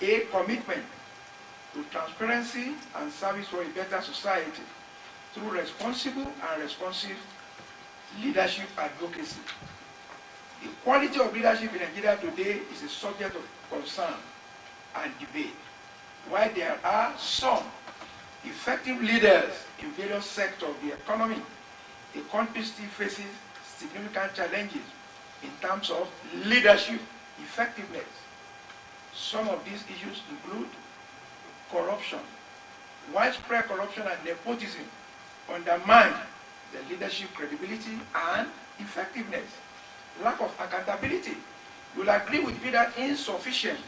A commitment to transparency and service for a better society through responsible and responsive leadership advocacy. The quality of leadership in Nigeria today is a subject of concern and debate. While there are some effective leaders in various sectors of the economy, the country still faces significant challenges in terms of leadership effectiveness. Some of these issues include corruption. Widespread corruption and nepotism undermine the leadership credibility and effectiveness. Lack of accountability. You will agree with me that insufficient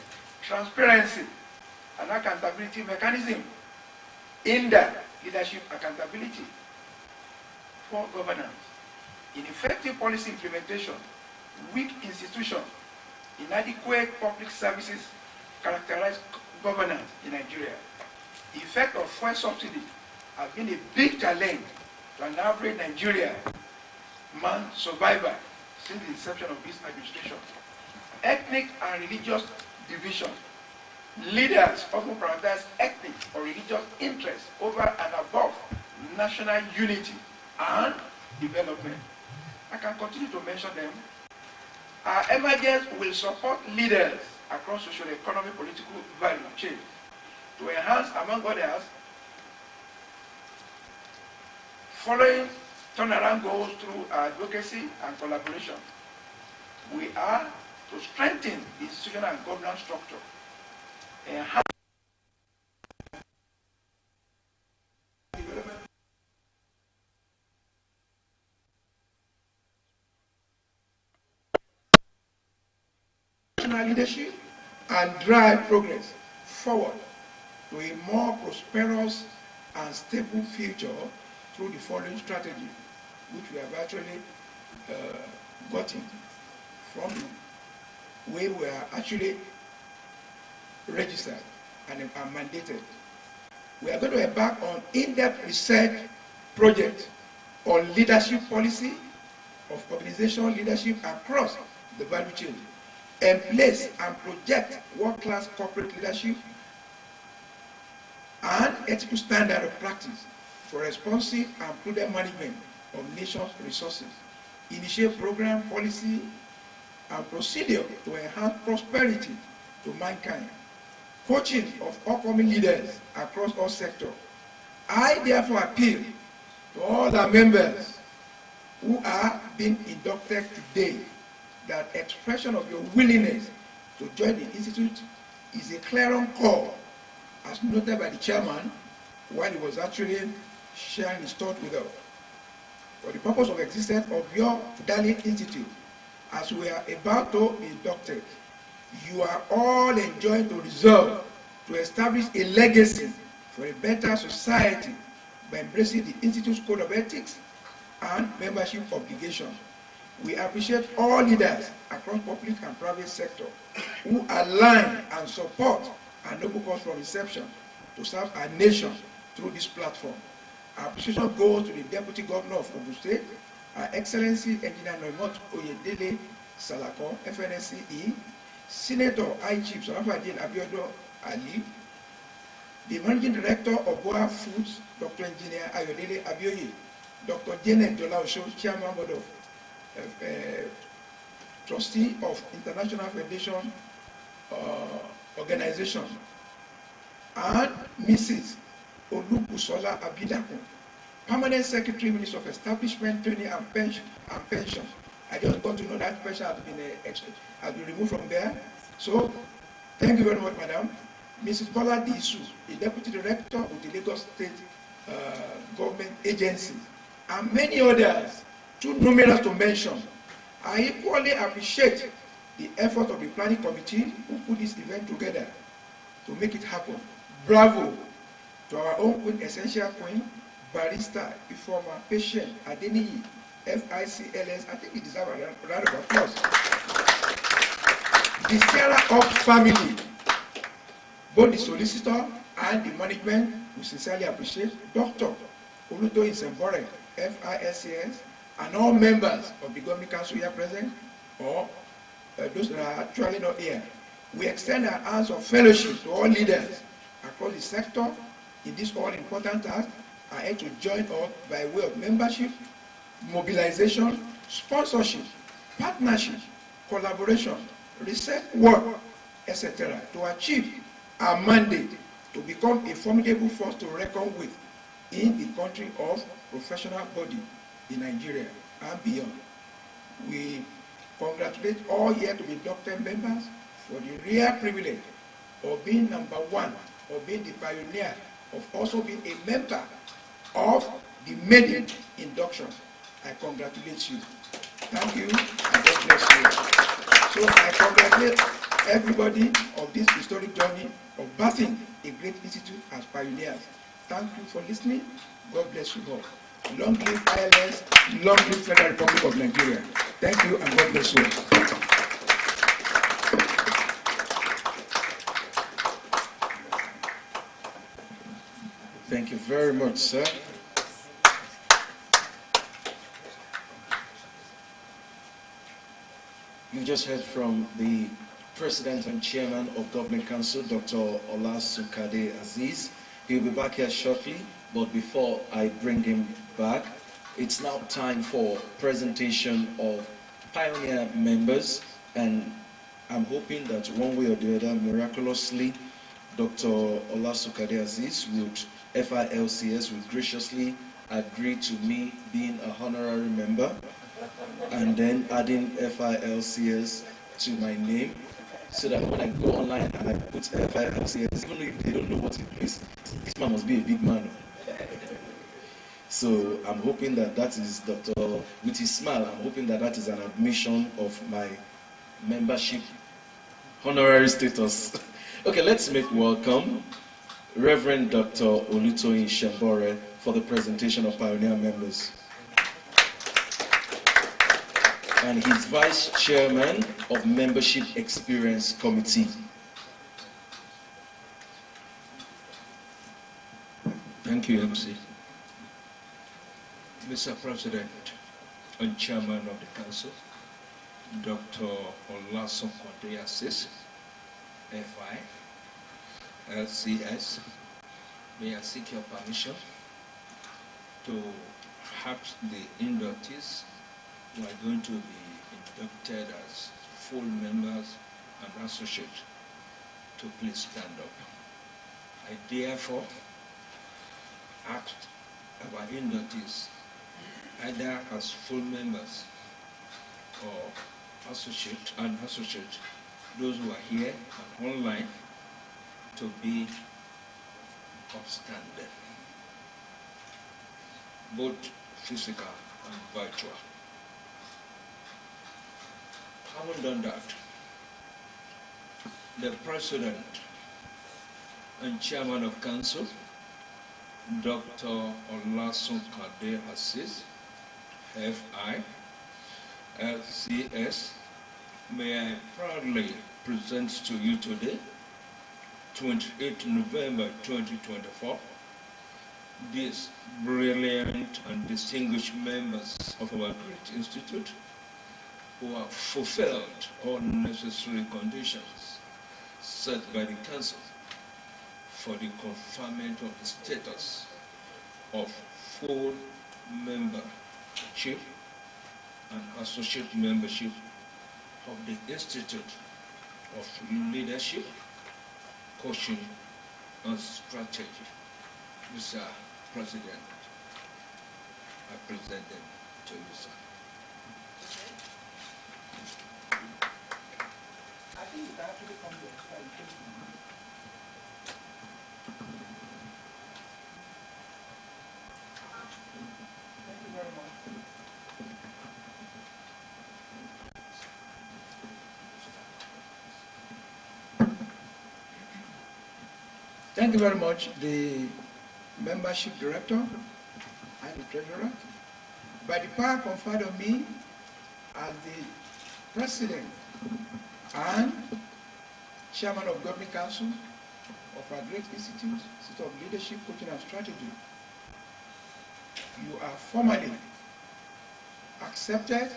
transparency and accountability mechanism hinder leadership accountability. Poor governance. Ineffective policy implementation, weak institutions, inadequate public services characterize governance in Nigeria. The effect of fuel subsidy has been a big challenge to an average Nigerian man survivor since the inception of this administration. Ethnic and religious division. Leaders often prioritize ethnic or religious interests over and above national unity and development. I can continue to mention them. Our emergence will support leaders across social, economic, political value chain to enhance, among others, following turnaround goals through advocacy and collaboration. We are to strengthen the institutional and governance structure, enhance development leadership, and drive progress forward to a more prosperous and stable future through the following strategy, which we have actually gotten from the way we are actually registered and mandated. We are going to embark on in-depth research project on leadership policy of organizational leadership across the value chain, and place and project world-class corporate leadership and ethical standard of practice for responsive and prudent management of nation's resources. Initiate program, policy, and procedure to enhance prosperity to mankind. Coaching of upcoming leaders across all sectors. I therefore appeal to all our members who are being inducted today that expression of your willingness to join the Institute is a clarion call, as noted by the chairman while he was actually sharing his thought with us. For the purpose of existence of your darling Institute, as we are about to be inducted, you are all enjoined to resolve to establish a legacy for a better society by embracing the Institute's code of ethics and membership obligations. We appreciate all leaders across public and private sector who align and support our noble cause from inception to serve our nation through this platform. Our appreciation goes to the Deputy Governor of Ogun State, Our Excellency Engineer Noimot Oyedele Salako, FNSCE, Senator I-Chief Sarafadin Abiodun Ali, the Managing Director of Boa Foods, Dr. Engineer Ayodele Abioye, Dr. Janet Jolaosho, Chairman Board of Trustee of International Federation Organization, and Mrs. Olubusola Abidakun, Permanent Secretary, Minister of Establishment, Training and Pension. I just got to know that pension has been removed from there. So, thank you very much, Madam. Mrs. Bola Disu, the Deputy Director of the Lagos State Government Agency, and many others, too numerous to mention. I equally appreciate the effort of the planning committee who put this event together to make it happen. Bravo to our own Queen, Essential Queen, Barrister, Informer, Patient, Adeniyi, FICLS. I think it deserves a round of applause. The Sarah Ops family, both the solicitor and the management, we sincerely appreciate. Dr. Olutoyin Sembore, FISCS, and all members of the Governing Council here present, or those that are actually not here. We extend our hands of fellowship to all leaders across the sector in this all-important task and aim to join us by way of membership, mobilization, sponsorship, partnership, collaboration, research work, etc. to achieve our mandate to become a formidable force to reckon with in the country of professional body in Nigeria and beyond. We congratulate all here to be inducted members for the rare privilege of being number one, of being the pioneer, of also being a member of the Maiden Induction. I congratulate you. Thank you, and God bless you. So I congratulate everybody of this historic journey of birthing a great institute as pioneers. Thank you for listening. God bless you all. Long live ILS, long live Federal Republic of Nigeria. Thank you, and God bless you. Thank you very much, sir. You just heard from the President and Chairman of Government Council, Dr. Olasukade Aziz. He'll be back here shortly, but before I bring him back, it's now time for presentation of pioneer members, and I'm hoping that one way or the other, miraculously, Dr. Olasukade Aziz FILCS would graciously agree to me being a honorary member and then adding FILCS to my name, so that when I go online and I put FILCS, even if they don't know what it is, this man must be a big man. So I'm hoping that that is Dr. with his smile, I'm hoping that that is an admission of my membership honorary status. Okay, let's make welcome Reverend Dr. Olutoyin Shembore for the presentation of pioneer members. And he's Vice Chairman of Membership Experience Committee. Thank you, MC. Mr. President and Chairman of the Council, Dr. Olasukade Aziz, FI, LCS, may I seek your permission to ask the inductees who are going to be inducted as full members and associates to please stand up. I therefore ask our inductees, either as full members or associate, those who are here and online, to be upstanding, both physical and virtual. Having done that, the President and Chairman of Council, Dr. Olasukade Aziz, FI, LCS, may I proudly present to you today, 28 November 2024, these brilliant and distinguished members of our great institute who have fulfilled all necessary conditions set by the Council for the conferment of the status of full membership and associate membership of the Institute of Leadership, Coaching and Strategy. Mr. President, I present them to you, sir. I think it actually comes to Thank you very much. Thank you very much, the membership director and the treasurer. By the power conferred on me as the president and chairman of Government Council of our great institute, Institute of Leadership, Coaching and Strategy, you are formally accepted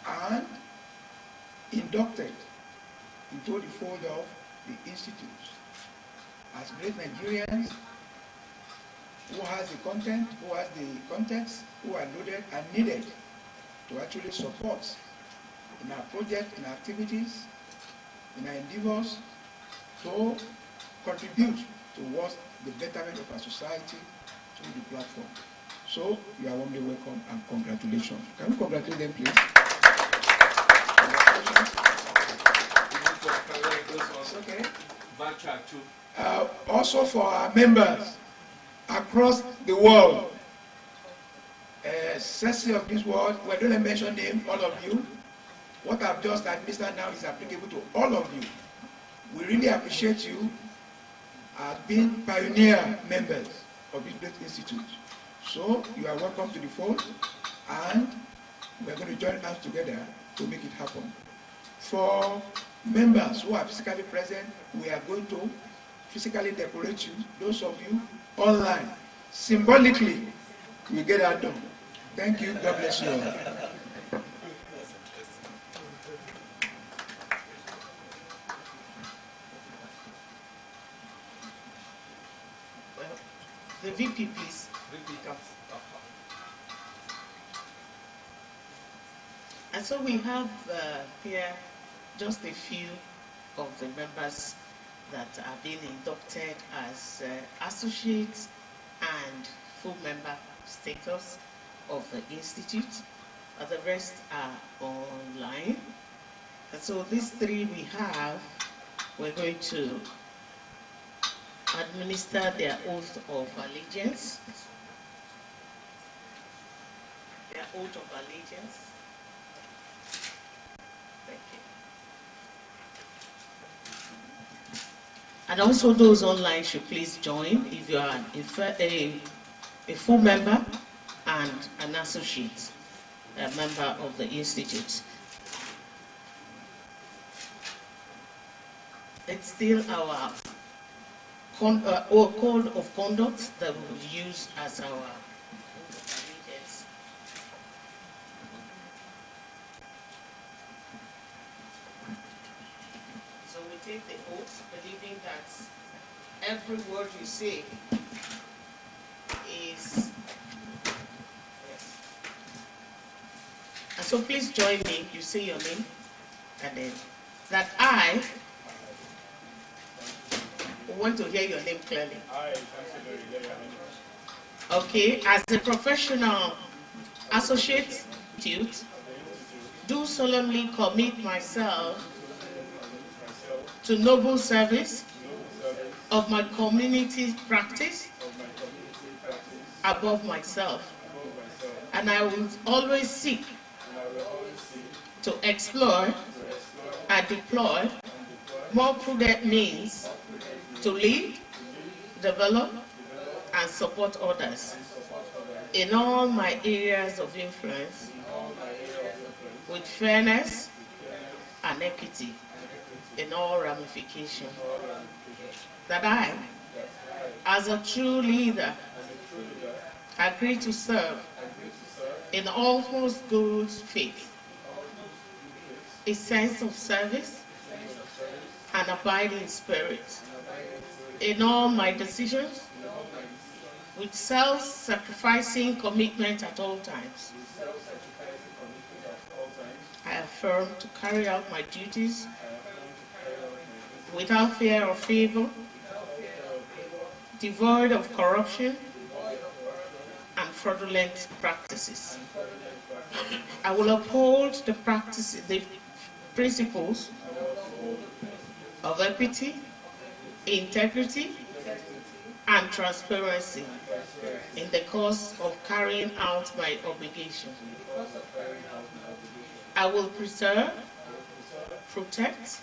and inducted into the fold of the institute. As great Nigerians who has the content, who has the context, who are loaded and needed to actually support in our project, in our activities, in our endeavors to contribute towards the betterment of our society through the platform. So you are warmly welcome and congratulations. Can we congratulate them, please? Congratulations. Okay. Also for our members across the world, Ceci of this world, we don't mention name, all of you. What I've just administered now is applicable to all of you. We really appreciate you as being pioneer members of this great institute. So you are welcome to the fold, and we're going to join hands together to make it happen. For members who are physically present, we are going to physically decorate you. Those of you online, symbolically, we get that done. Thank you. God bless you all. The VP, please. VP comes. And so we have here just a few of the members that are being inducted as associates and full member status of the institute. The rest are online. And so these three we have, we're going to administer their oath of allegiance. Their oath of allegiance. Thank you. And also those online should please join if you are a full member and an associate, a member of the institute. It's still our code of conduct that we will use as our allegiance. So we take the oath, believing that every word you say is yes. And so please join me. You say your name, and then that I want to hear your name clearly. Okay, as a professional associate, do solemnly commit myself to noble service of my community practice above myself, and I will always seek to explore and deploy more prudent means to lead, develop, and support others in all my areas of influence with fairness and equity in all ramifications. That I, as a true leader, agree to serve in utmost good faith, a sense of service, and abiding spirit in all my decisions, with self-sacrificing commitment at all times. I affirm to carry out my duties without fear or favor, devoid of corruption and fraudulent practices. I will uphold the principles of equity, integrity, and transparency in the course of carrying out my obligation. I will preserve, protect,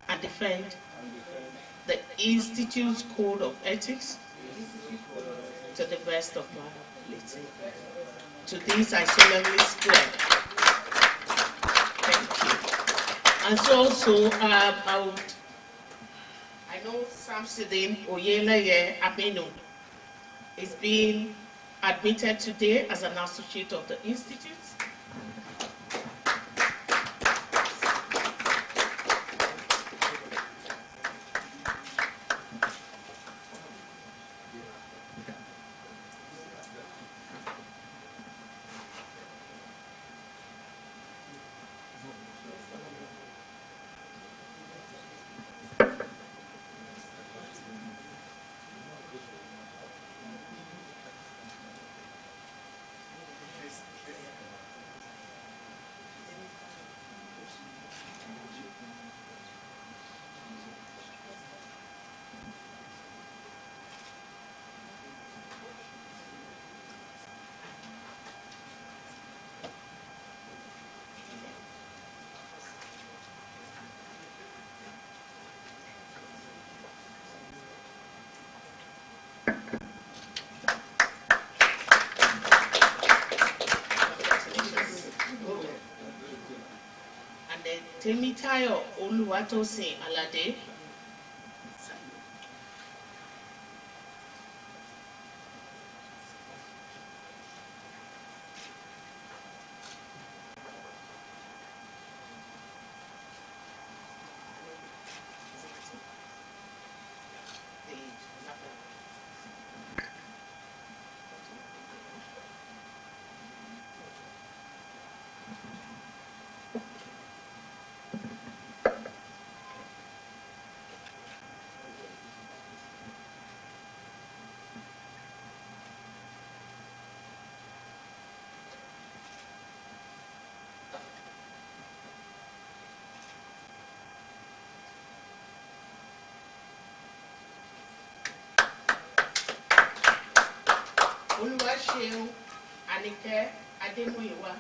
and defend the Institute's code of ethics to the best of my ability. To this I solemnly swear. Thank you. And so also, I know Samsidin Oyeleye Aminu is being admitted today as an associate of the Institute. Temitayo Oluwatosin Alade. Oluwaseun Anike Ademuyiwa.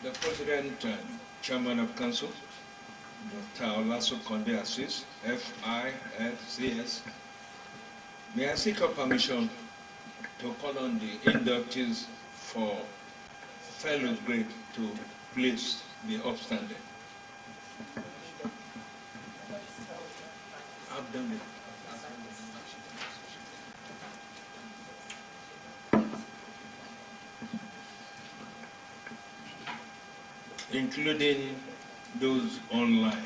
The President and Chairman of Council, Dr. Olaso Conde Assis, FIFCS, may I seek your permission to call on the inductees for fellow grade to please be upstanding. I've done it. Including those online,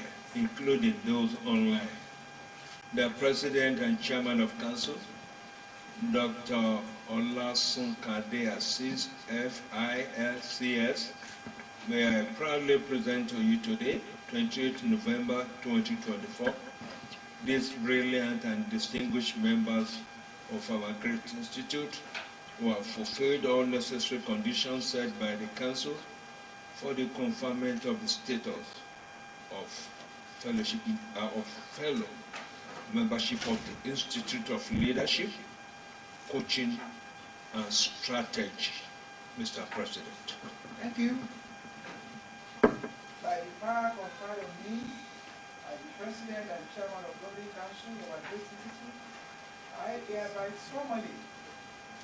the President and Chairman of Council, Dr. Olasun Kade Assis, FILCS, may I proudly present to you today, 28 November 2024, these brilliant and distinguished members of our great institute who have fulfilled all necessary conditions set by the Council for the conferment of the status of fellowship fellow membership of the Institute of Leadership, Coaching and Strategy. Mr. President. Thank you. By the power conferred on me as the President and Chairman of Governing Council of our great institute, I hereby formally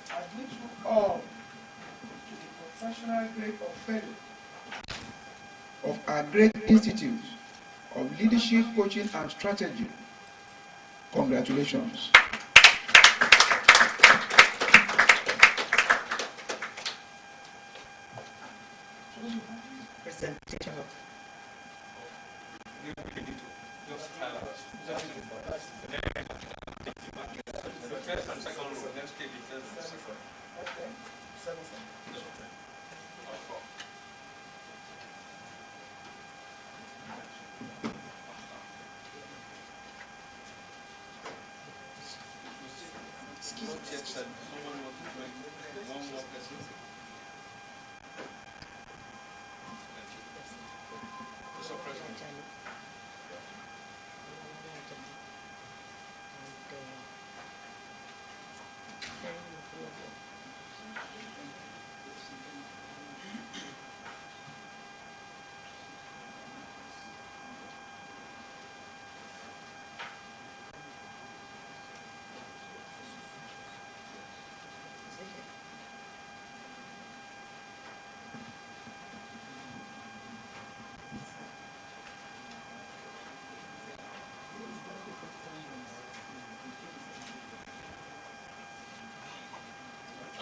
admit you all to the professional grade of fellow of our great institute of leadership, coaching, and strategy. Congratulations. Presentation of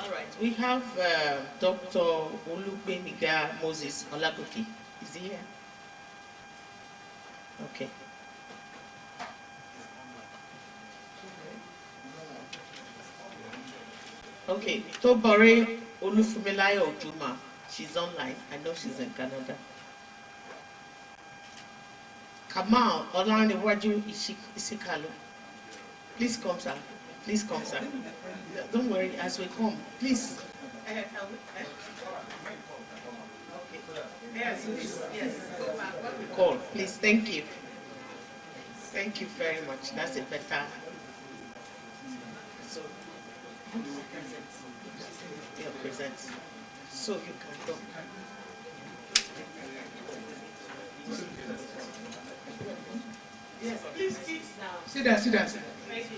All right, we have Dr. Olugbemiga Moses Olagoke. Is he here? Okay. Okay, Tobore Olufumilayo Ojuma. She's online. I know she's in Canada. Kamal Olanrewaju Isikalu. Please come, sir. Please come, sir. Don't worry, as we come, please. Okay. Yes, please. Yes. Call, please. Thank you. Thank you very much. That's a better. So, you present. So you can go. Yes, please sit now. Sit down, sit down. Thank you.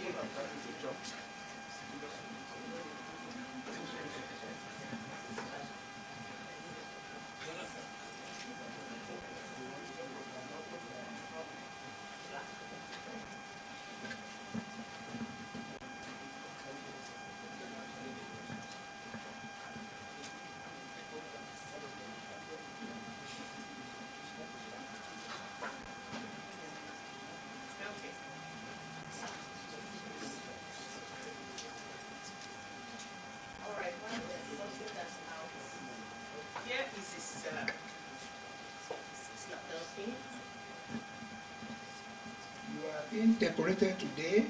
You are being decorated today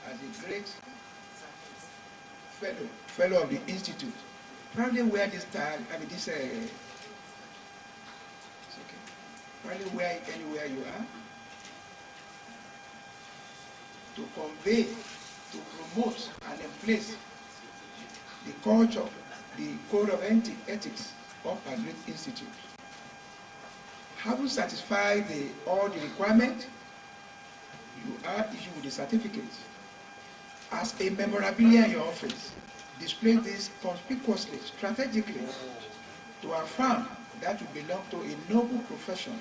as a great fellow of the institute. Probably wear this tag, it's okay. Probably wear it anywhere you are to convey, to promote and embrace the culture, the code of ethics of a great institute. Having satisfied all the requirements, you are issued with a certificate. As a memorabilia in your office, display this conspicuously, strategically, to affirm that you belong to a noble profession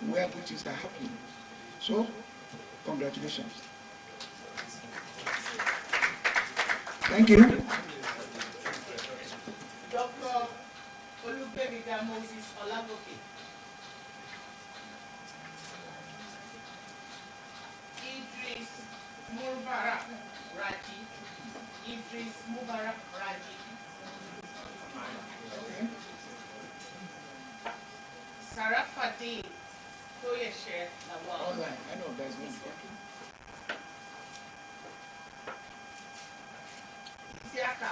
where witches are happening. So, congratulations. Thank you. Dr. Olugbemiga Moses Olagoke. Idris Mubarak Raji. Idris Mubarak Raji. Okay. Sarafaddin Toyeshe Lawal. All right, I know there's no. Isiaka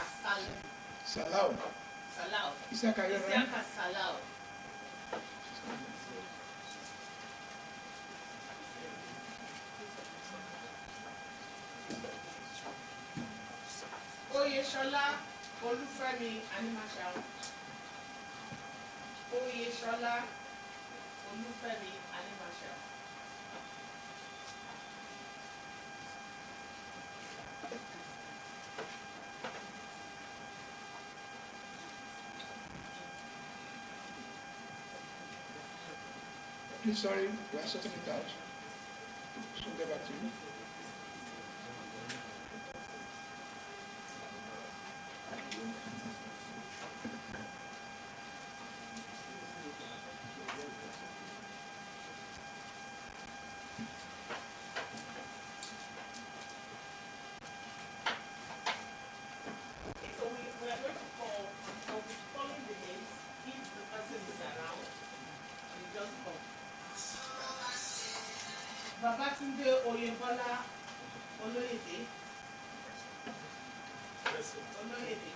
Salau. Salau. Isiaka, you're right. Isiaka Salau. Oyeshola Olufemi Animashao. Oyeshola Olufemi Animashao. Please, sorry, we are sorting it out. Soon get back to you. Babatunde Oyebola Oloyede. Oloyede.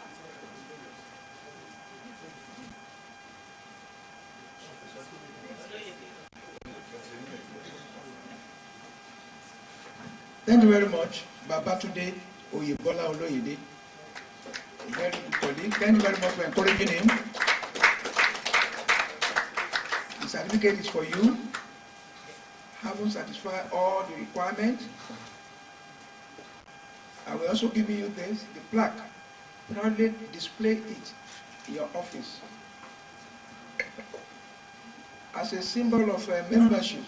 Thank you very much, Babatunde Oyebola Oloyede. Very good colleague. Thank you very much for encouraging him. The certificate is for you. Haven't satisfied all the requirements. I will also give you this, the plaque. Proudly display it in your office as a symbol of membership.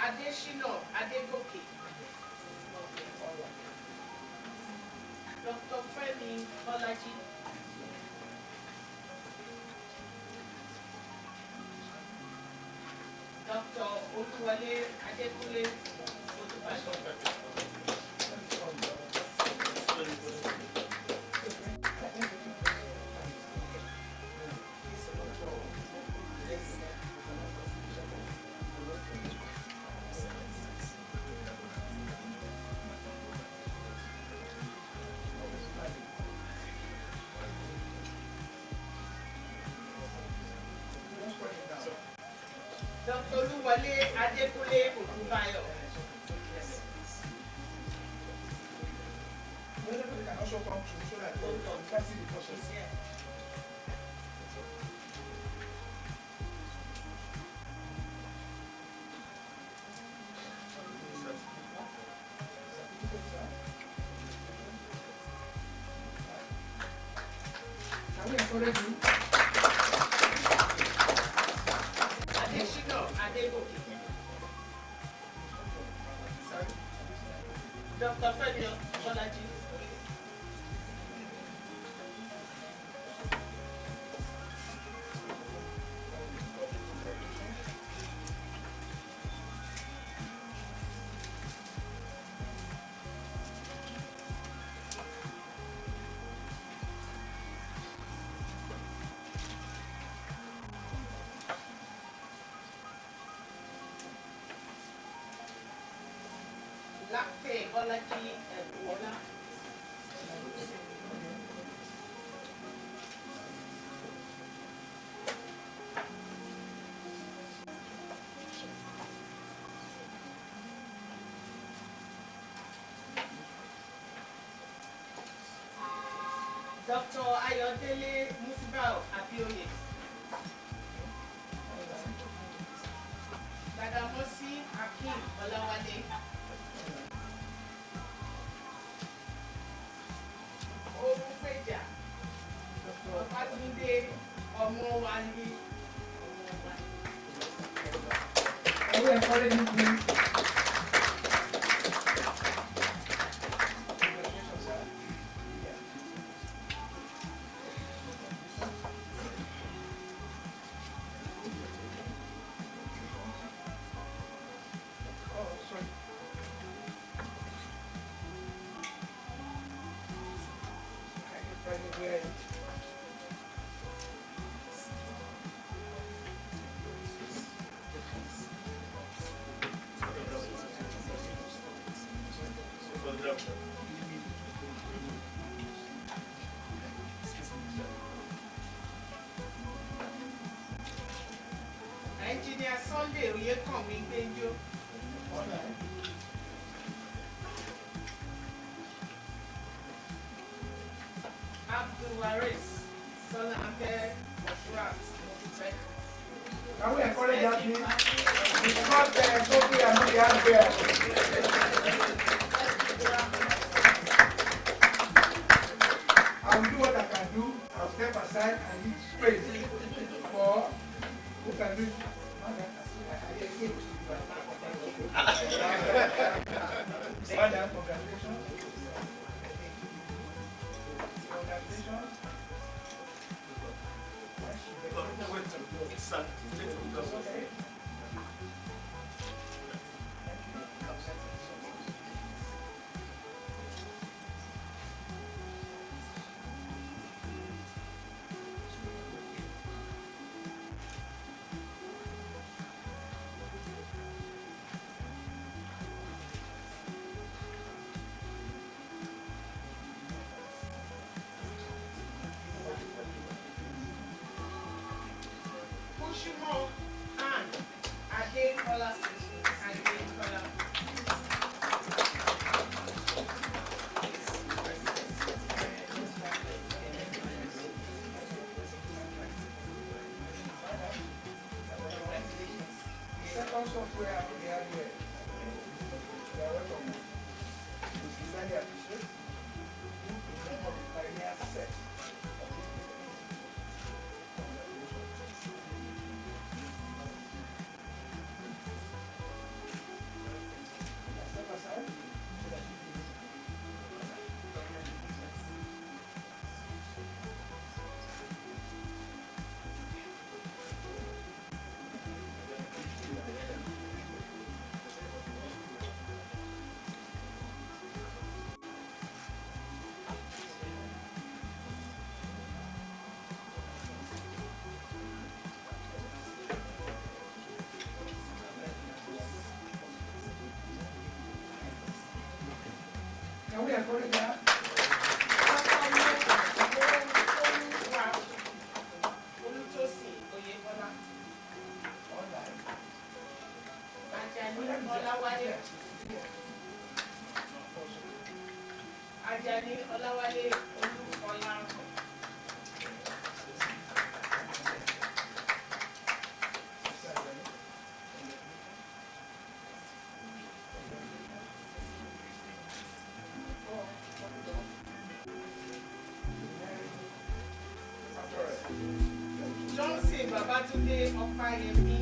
Additional Adegoke. Dr. Femi Bolaji. Dr. Oluwale Adekunle Odubayo. Dr. Oluwale Adekunle Odubayo. Everybody can also come through so that we can see the process. Can we encourage you? Dr. Femi Bolaji. Lakte Bolaji Eduola. Dr. Ayodele Musibao Abioye. Dadamosi Akim Olawale. Orupeja. Obatunde Omowale. Can we encourage you, please? Engineer Sunday Oyekanmi Gbenjo. Abdul Waris Solanke Oshuat. Can we encourage that, please? It's not Sophie and not the hardware. I will do what I can do. I'll step aside and leave space for who can do it. Madam, congratulations. Congratulations. Pushimo and Adekola Adekola. Second software on the hardware. You are welcome. We sincerely appreciate the name of the pioneer set. Step aside so that you can Can we encourage that? Ajani Olawale Olukola. Johnson Babatunde Opayemi.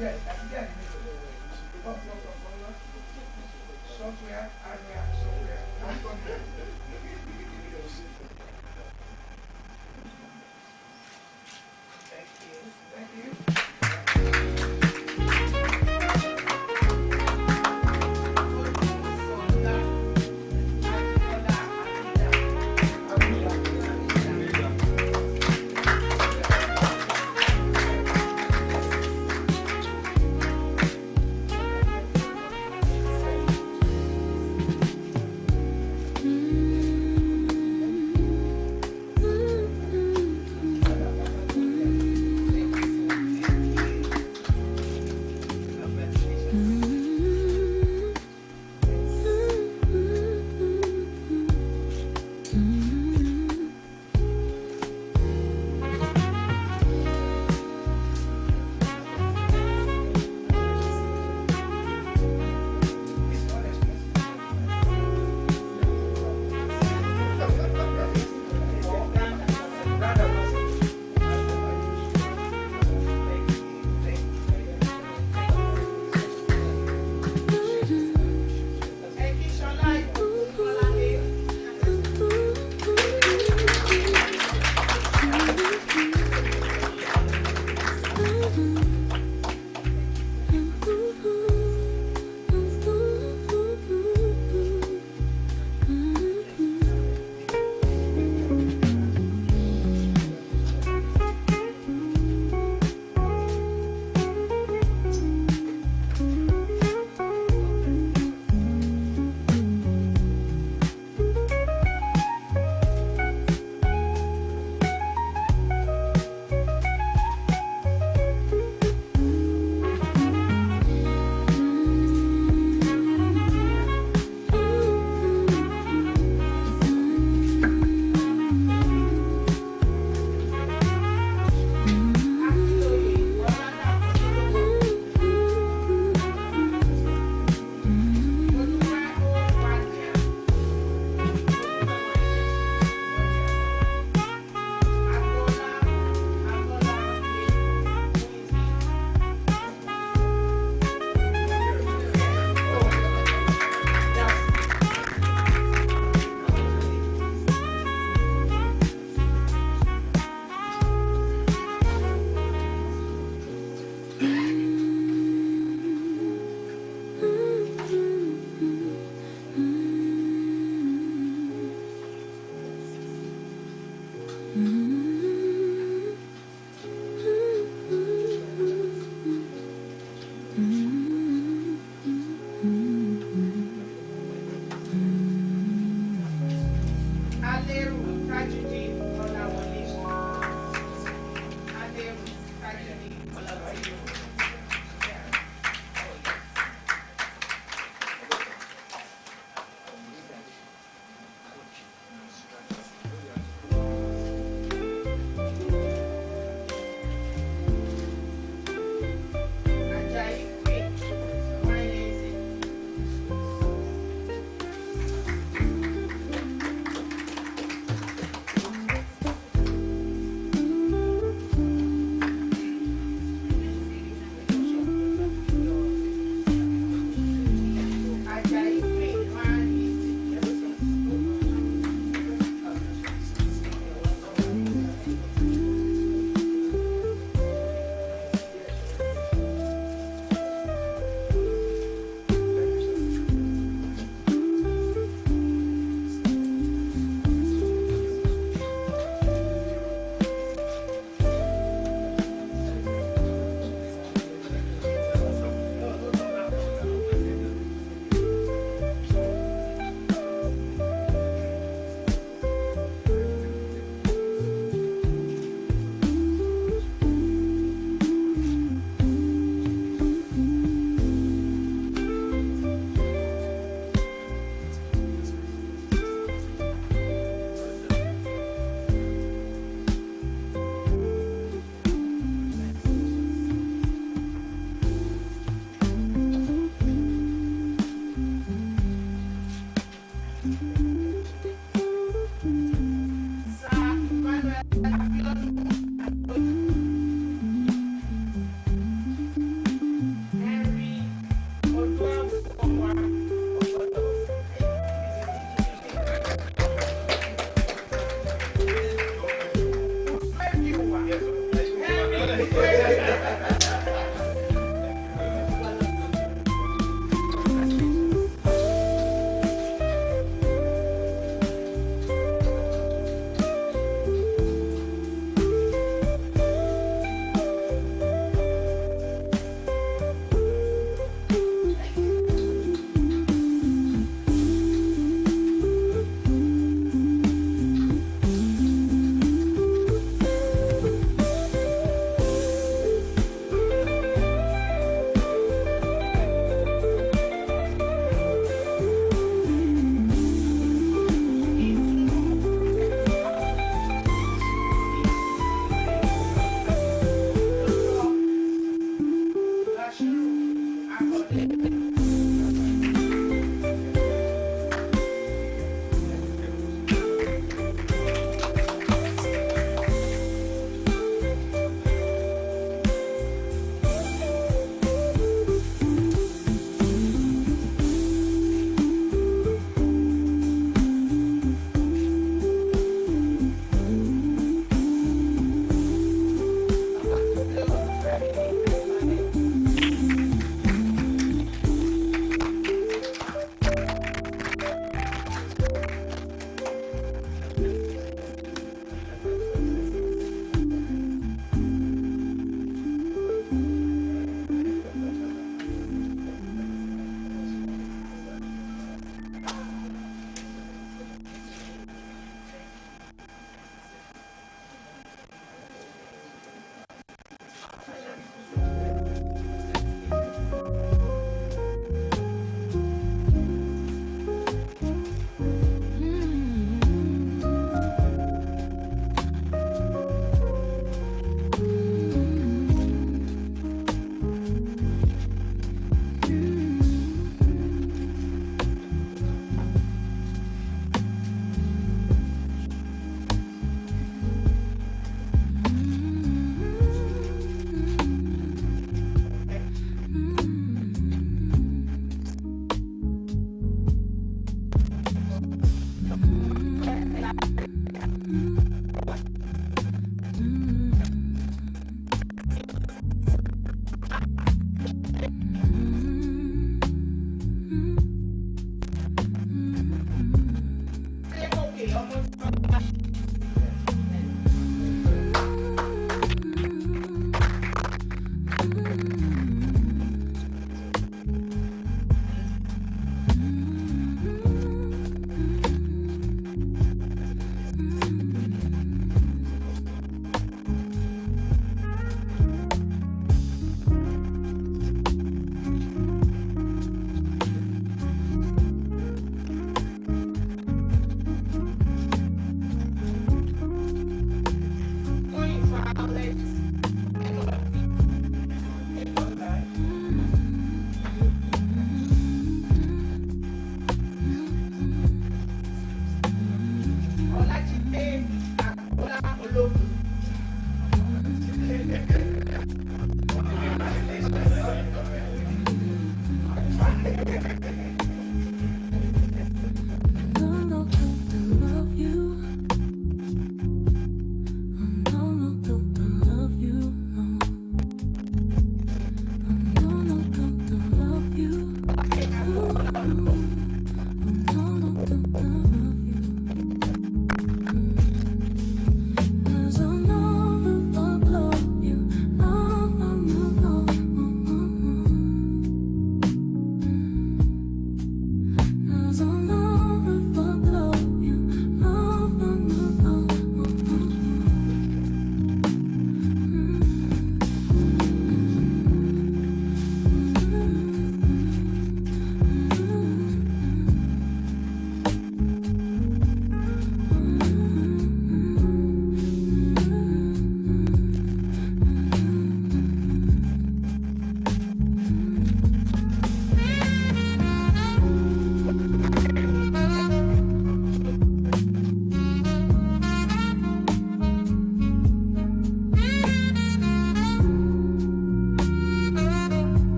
Yes, software, hardware, software. Thank you.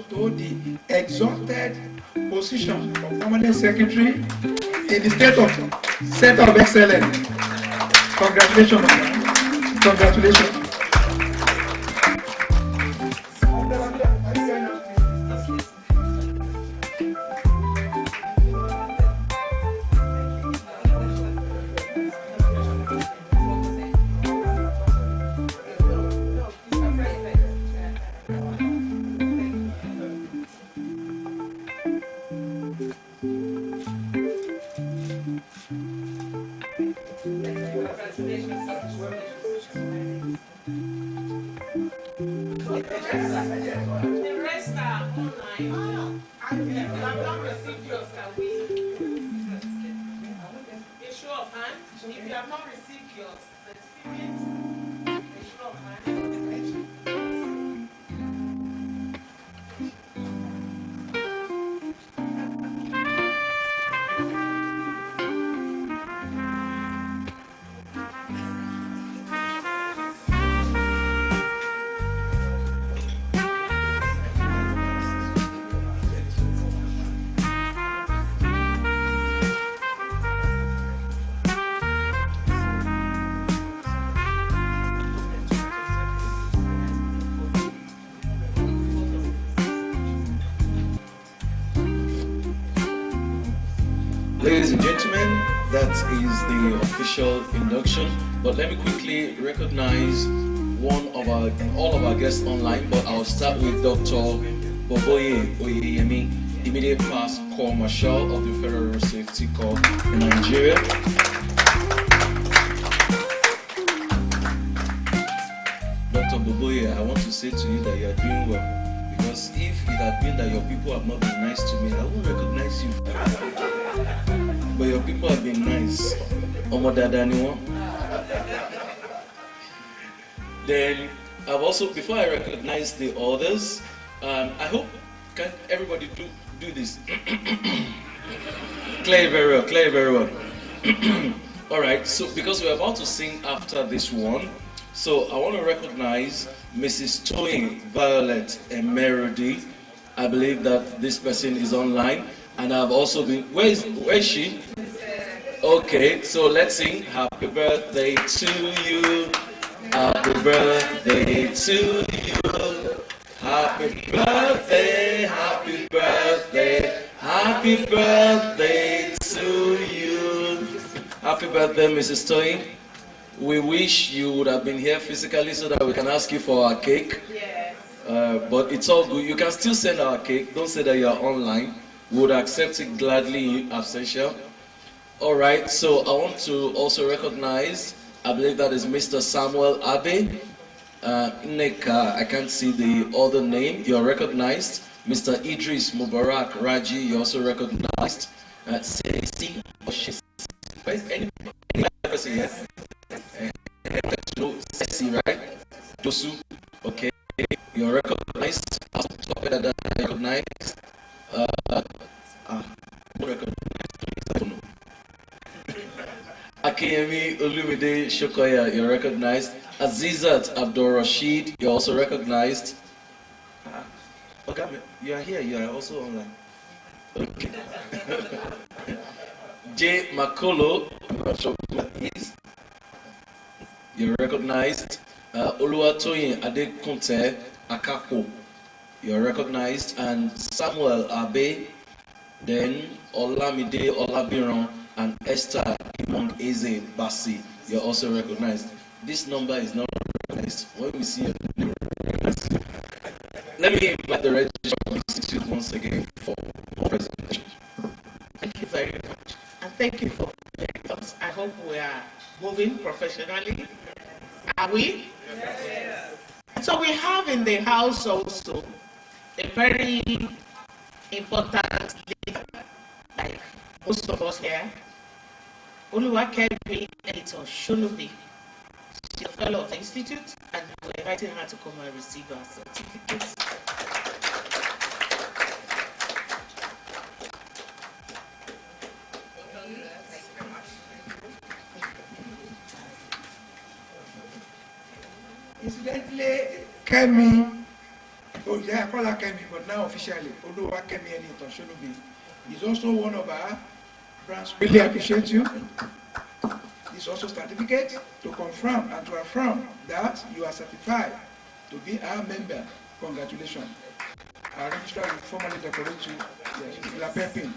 To the exalted position of permanent secretary in the state of Center of Excellence. Congratulations, man. Congratulations. The rest are online. And if you have not received yours, can we? A show of hands. If you have not received your certificate, a show of hands. Ladies and gentlemen, that is the official induction. But let me quickly recognize all of our guests online. But I'll start with Dr. Boboye Oyeyemi, immediate past Corps Marshal of the Federal Road Safety Corps in Nigeria. Dr. Boboye, I want to say to you that you are doing well. Because if it had been that your people have not been nice to me, I wouldn't recognize you. But your people have been nice. Then I've also, before I recognize the others, I hope, can everybody do this? Clear very well, clear very well. Alright, so because we're about to sing after this one, so I want to recognize Mrs. Toyin Violet Emerody. I believe that this person is online. And I've also been, where is she? Okay, so let's sing happy birthday to you. Happy birthday to you. Happy birthday, happy birthday, happy birthday to you. Happy birthday, Mrs. Toyin. We wish you would have been here physically so that we can ask you for our cake. Yes. But it's all good. You can still send our cake. Don't say that you're online. We would accept it gladly in absentia. Alright, so I want to also recognize, I believe that is Mr. Samuel Abe. Neka, I can't see the other name. You're recognized. Mr. Idris Mubarak Raji, you're also recognized. Ceci, any person here? Ceci, right? Josu, okay. You're recognized. Recognized. Akiyemi Olumide Shokoya, you're recognized. Azizat Abdul Rashid, you're also recognized. Okay, you are here, you are also online. Okay. J. Makolo, I'm not sure who that is. You're recognized. Oluwatoyin Adekunte Akako, you're recognized. And Samuel Abe, then Olamide Olabiran and Esther Imong Eze Basi, you're also recognized. This number is not recognized. When we see your name, let me invite the registrar the Institute once again for the presentation. Thank you very much. And thank you for letting us. I hope we are moving professionally. Are we? Yes. So we have in the house also a very important leader, like most of us here. Oluwakemi Editor Sholubi. She's a fellow of the Institute, and we're inviting her to come and receive her certificates. Incidentally, Kemi, oh yeah, I call her Kemi, but now officially, Oluwakemi Editor Sholubi is also one of our brands. Really appreciate you. This also certificate to confirm and to affirm that you are certified to be our member. Congratulations. Our registrar will formally decorate you. Yes, you are pepping.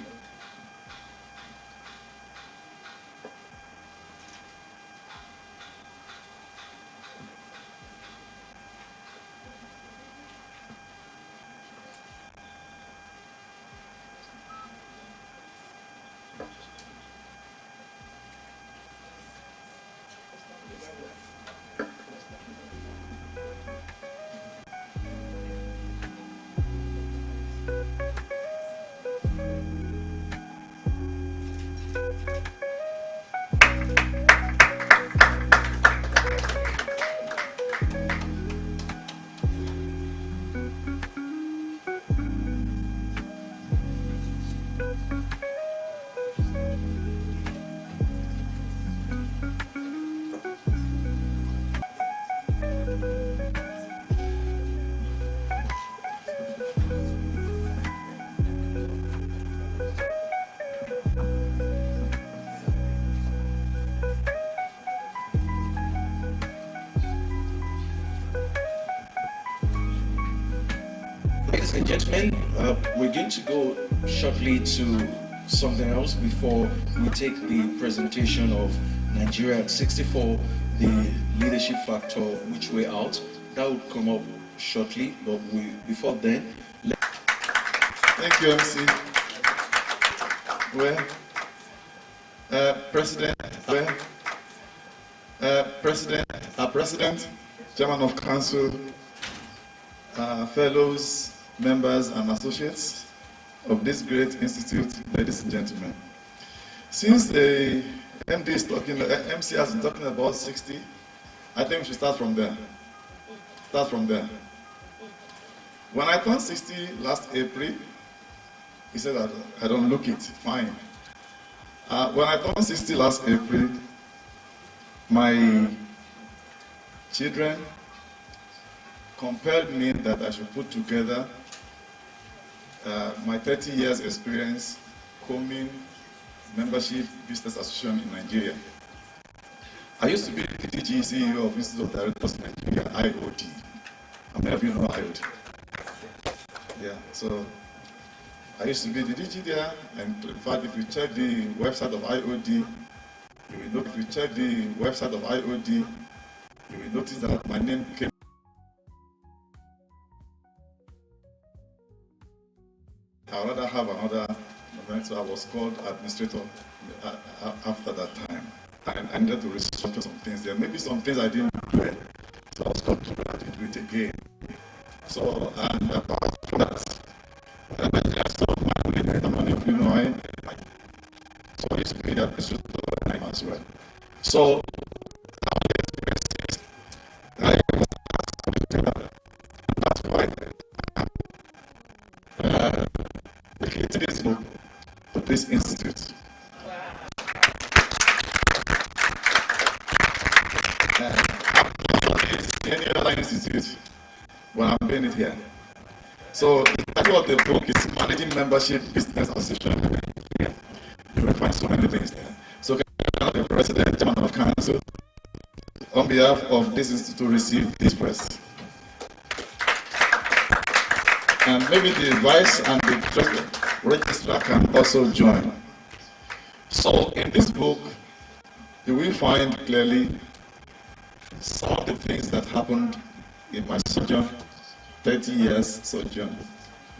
Ladies and gentlemen, we're going to go shortly to something else before we take the presentation of Nigeria at 64, the leadership factor, which way out. That will come up shortly, but before then, thank you, MC. Well, President, Chairman of Council, fellows, members and associates of this great institute, ladies and gentlemen. Since the MD is talking, MC has been talking about 60, I think we should start from there. When I turned 60 last April, he said that I don't look it, fine. When I turned 60 last April, my children compelled me that I should put together my 30 years experience combing membership business association in Nigeria. I used to be the DG CEO of Institute of Directors in Nigeria, IOD. How many of you know IOD? Yeah, so I used to be the DG there, and in fact, if you check the website of IOD, you will look, if you check the website of IOD, you will notice that my name came. I'd rather have another event, so I was called administrator after that time. I needed to restructure some things. There may be some things I didn't do well, so I was called to do it again. So, and apart from that, I saw my Illinois, so I used to be the administrator as well. So, I was asked to do that, and that's why we created this book for this institute. Any other institute, but I'm doing it here. So the title of the book is Managing Membership Business Association. You will find so many things there. So the President, Chairman of Council, on behalf of this institute, to receive this prize. And maybe the Vice and the Registrar can also join. So in this book, you will find clearly some of the things that happened in my sojourn, 30 years sojourn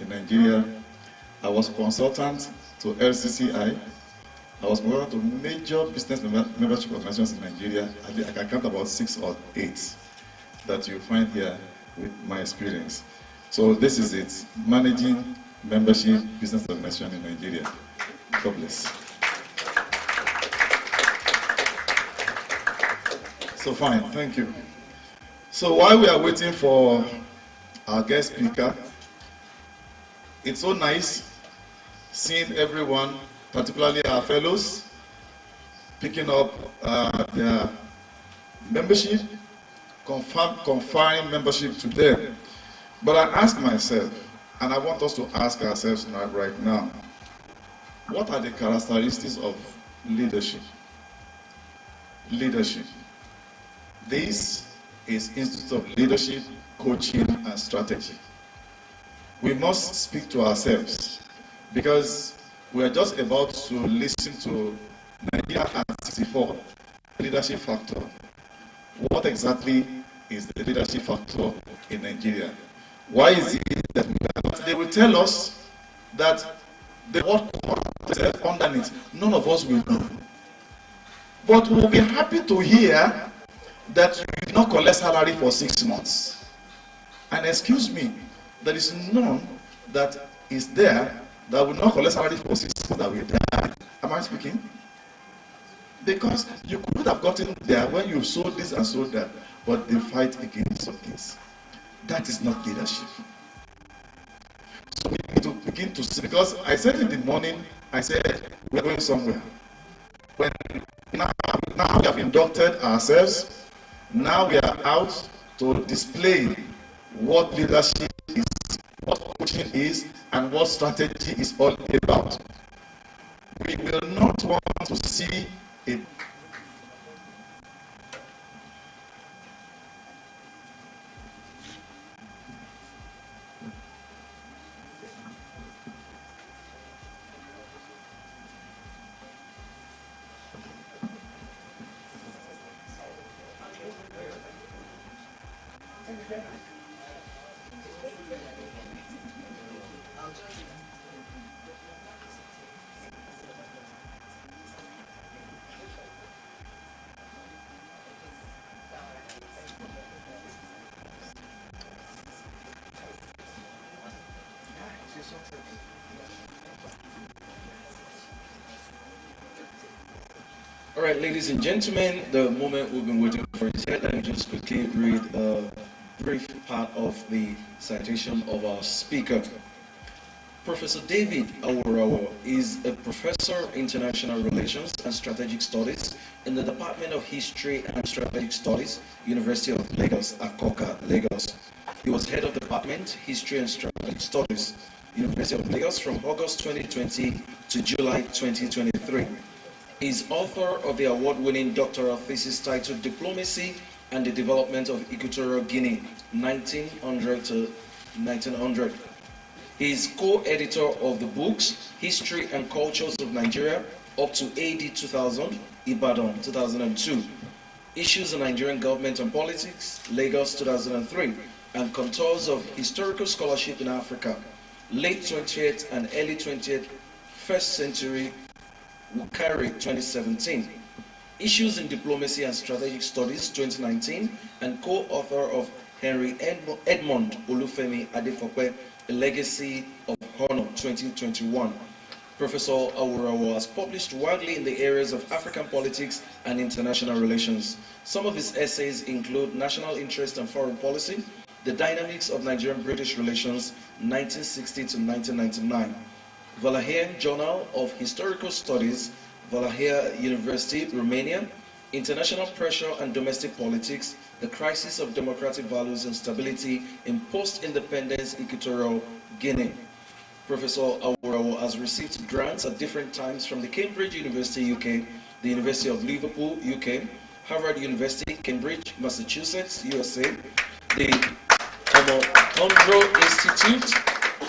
in Nigeria. I was consultant to LCCI. I was consultant to major business membership organizations in Nigeria. I can count about 6 or 8 that you find here with my experience. So this is it, managing membership business organization in Nigeria. God bless. So fine, thank you. So while we are waiting for our guest speaker, it's so nice seeing everyone, particularly our fellows, picking up their membership, conferring membership to them. But I ask myself, and I want us to ask ourselves right now, what are the characteristics of leadership? Leadership. This is Institute of Leadership, Coaching and Strategy. We must speak to ourselves because we are just about to listen to Nigeria at 64, leadership factor. What exactly is the leadership factor in Nigeria? Why is it that they will tell us that the word underneath, none of us will know. But we will be happy to hear that you did not collect salary for 6 months. And excuse me, there is none that is there that will not collect salary for 6 months that will die. Am I speaking? Because you could have gotten there when you sold this and sold that, but they fight against some things. That is not leadership. So we need to begin to see, because I said in the morning, I said we are going somewhere. When now we have inducted ourselves, now we are out to display what leadership is, what coaching is, and what strategy is all about. We will not want to see a All right, ladies and gentlemen, the moment we've been waiting for is here. Let me just quickly read a brief part of the citation of our speaker. Professor David Awurawa is a professor of international relations and strategic studies in the Department of History and Strategic Studies, University of Lagos, Akoka, Lagos. He was head of Department, History and Strategic Studies, University of Lagos from August 2020 to July 2023. He is author of the award-winning doctoral thesis titled Diplomacy and the Development of Equatorial Guinea, 1900 to 1900. He is co-editor of the books History and Cultures of Nigeria up to AD 2000, Ibadan 2002, Issues of Nigerian Government and Politics, Lagos 2003, and Contours of Historical Scholarship in Africa, late 20th and early 21st century, Wukari 2017, Issues in Diplomacy and Strategic Studies 2019, and co-author of Henry Edmond Olufemi Adefope, A Legacy of Honor 2021. Professor Awurawa has published widely in the areas of African politics and international relations. Some of his essays include National Interest and Foreign Policy, The Dynamics of Nigerian-British Relations 1960 to 1999, Valahian Journal of Historical Studies, Valahia University, Romania, International Pressure and Domestic Politics, The Crisis of Democratic Values and Stability in Post-Independence Equatorial Guinea. Professor Awurawa has received grants at different times from the Cambridge University, UK, the University of Liverpool, UK, Harvard University, Cambridge, Massachusetts, USA, the Omohundro Institute,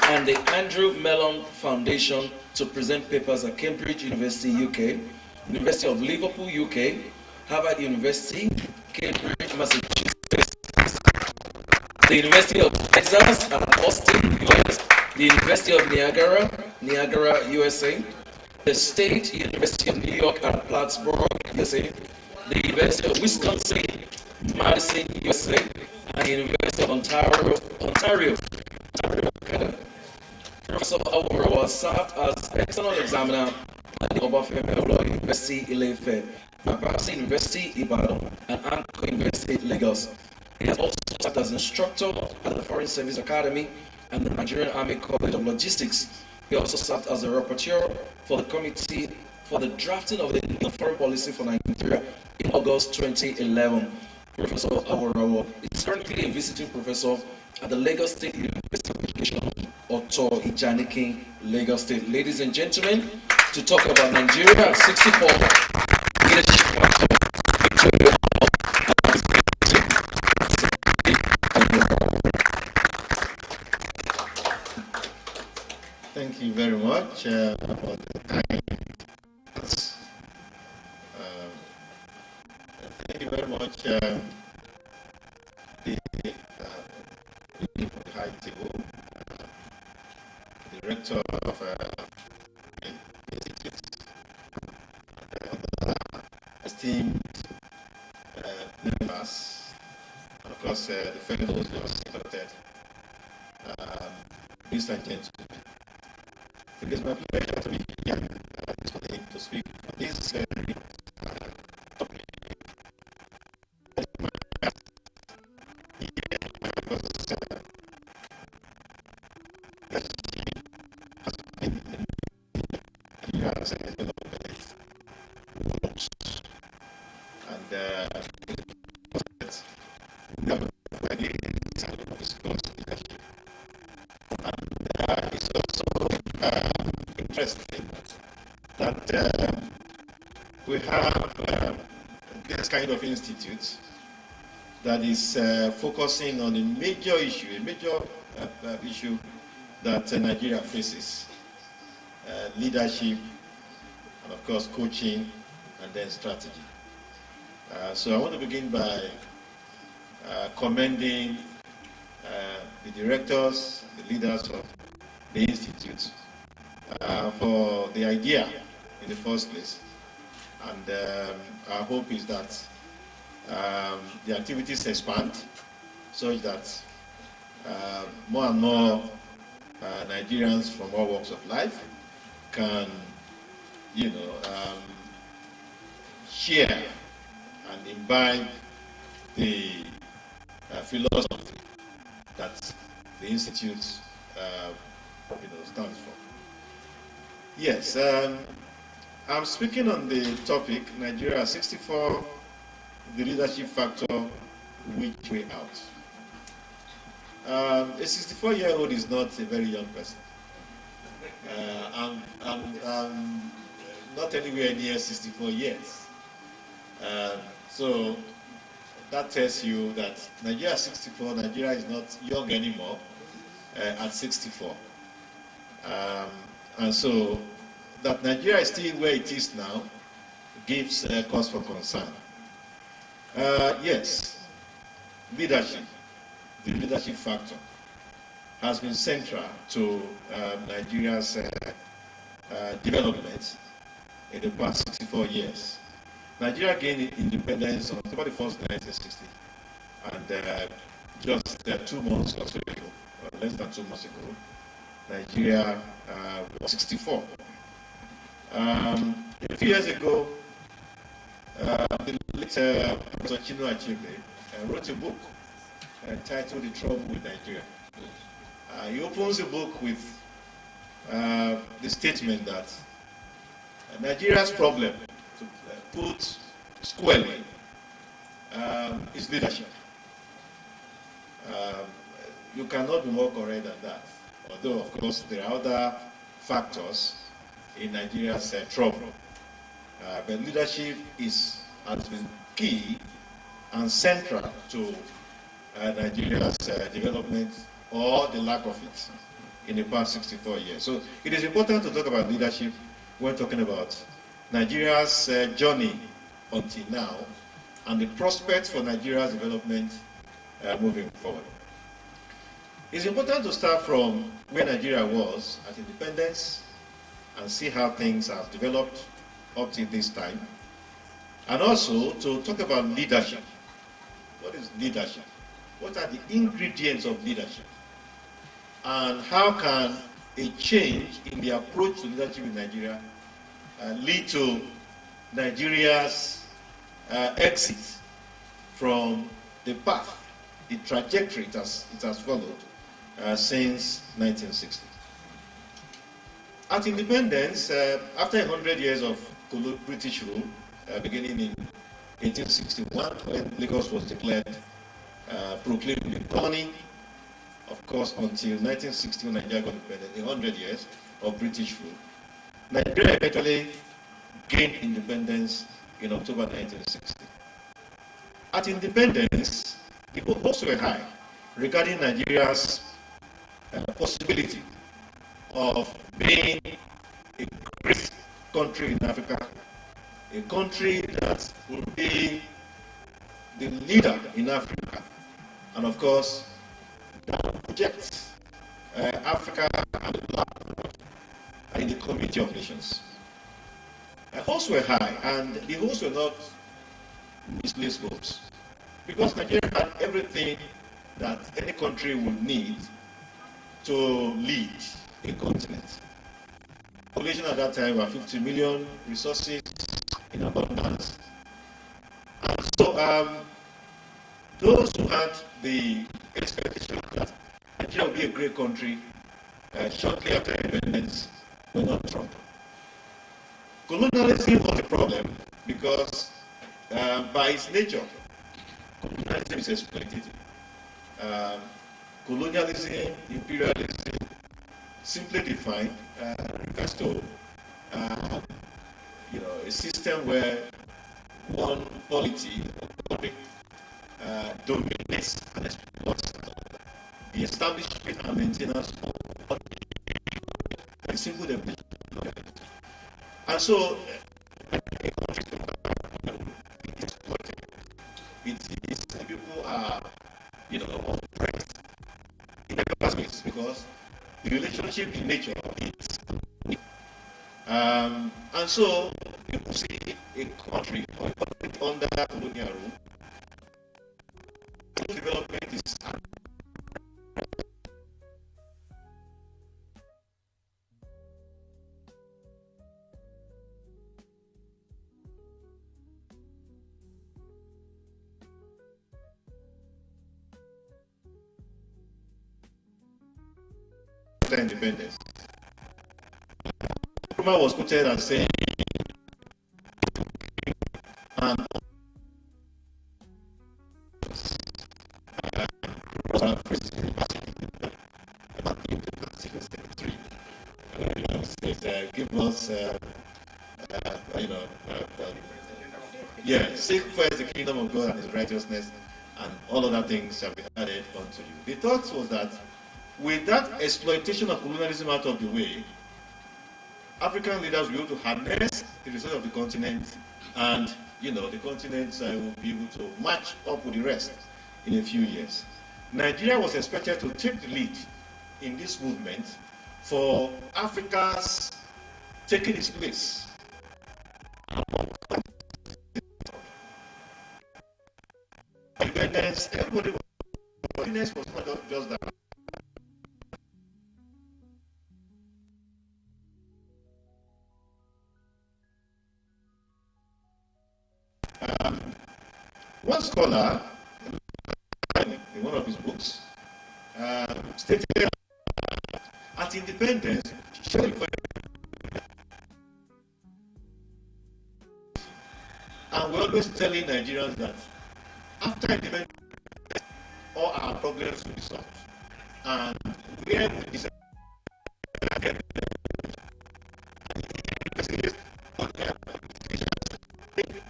and the Andrew Mellon Foundation to present papers at Cambridge University, UK, University of Liverpool, UK, Harvard University, Cambridge, Massachusetts, the University of Texas at Austin, US, the University of Niagara, USA, the State University of New York at Plattsburgh, USA, the University of Wisconsin, Madison, USA, and the University of Ontario, Canada. Professor Awurawa served as external examiner at the Obafemi University, Ile-Ife, Babasi University, Ibadan, and Anko University, Lagos. He has also served as instructor at the Foreign Service Academy and the Nigerian Army College of Logistics. He also served as a rapporteur for the Committee for the Drafting of the New Foreign Policy for Nigeria in August 2011. Professor Awurawa is currently a visiting professor at the Lagos State University of Education, Oto Ijanikin, Lagos State. Ladies and gentlemen, to talk about Nigeria at 64, Thank you very much for the kind words. Thank you very much, the high table, the rector of the institute, esteemed members, and of course the fellows who are selected, ladies and gentlemen. It is my pleasure to be here this morning to speak on this very topic. It's also interesting that we have this kind of institute that is focusing on a major issue, that Nigeria faces: leadership, and of course coaching, and then strategy. So I want to begin by commending the directors, the leaders of the institute for the idea in the first place. And our hope is that the activities expand such that more and more Nigerians from all walks of life can, share and imbibe the philosophy that the institute stands for. Yes, I'm speaking on the topic Nigeria 64, the leadership factor, which way out. A 64-year-old is not a very young person. I'm not anywhere near 64 years. So that tells you that Nigeria 64, Nigeria is not young anymore at 64. And so that Nigeria is still where it is now gives cause for concern. Yes, leadership, the leadership factor, has been central to Nigeria's development in the past 64 years. Nigeria gained independence on October 1st, 1960, and just 2 months or so ago, or less than 2 months ago, Nigeria was 64. A few years ago, the late Professor Chino Achebe wrote a book titled The Trouble with Nigeria. He opens the book with the statement that Nigeria's problem, to put squarely, is leadership. You cannot be more correct than that. Although, of course, there are other factors in Nigeria's trouble. But leadership has been key and central to Nigeria's development, or the lack of it, in the past 64 years. So it is important to talk about leadership when talking about Nigeria's journey until now and the prospects for Nigeria's development moving forward. It's important to start from where Nigeria was at independence and see how things have developed up to this time. And also to talk about leadership. What is leadership? What are the ingredients of leadership? And how can a change in the approach to leadership in Nigeria lead to Nigeria's exit from the path, the trajectory it has followed since 1960. At independence, after 100 years of British rule, beginning in 1861, when Lagos was declared proclaimed a colony, of course, until 1960 when Nigeria got independent, 100 years of British rule. Nigeria eventually gained independence in October 1960. At independence, the hopes were high regarding Nigeria's possibility of being a great country in Africa, a country that will be the leader in Africa, and of course, that will project Africa and the black world in the community of nations. The hopes were high, and the hopes were not misplaced hopes, because Nigeria had everything that any country would need to lead a continent. Population at that time were 50 million, resources in abundance. And so those who had the expectation that Nigeria would be a great country shortly after independence were not true. Colonialism was a problem because by its nature, colonialism is exploitative. Colonialism, imperialism, simply defined, refers to a system where one polity or country dominates and exploits the establishment and maintenance of a simple definition. And so, a country is exploited. It is people are, oppressed in the first place because the relationship in nature is. And so, you see a country or a country under colonial rule, development is independence. Nkrumah was quoted as saying, and give us, seek first the kingdom of God and his righteousness, and all other things shall be added unto you. The thought was that with that exploitation of colonialism out of the way, African leaders will be able to harness the resources of the continent, and the continent will be able to match up with the rest in a few years. Nigeria was expected to take the lead in this movement for Africa's taking its place. Independence, everybody was, independence was not just that. One scholar, in one of his books, stated at independence, and we're always telling Nigerians that after independence, all our problems will be solved. And where we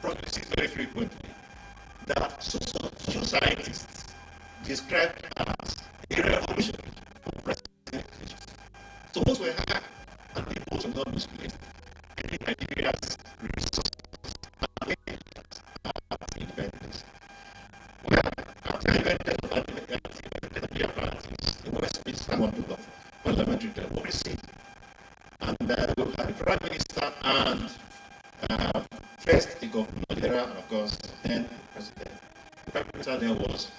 progresses very frequently that social scientists describe as a revolution of present. So those were high, and the votes were not misplaced. Nigeria's resources after independence. Well, after independence, the West model of parliamentary democracy. And we had the Prime Minister and first the Governor General, and of course, then the President. The Prime Minister then was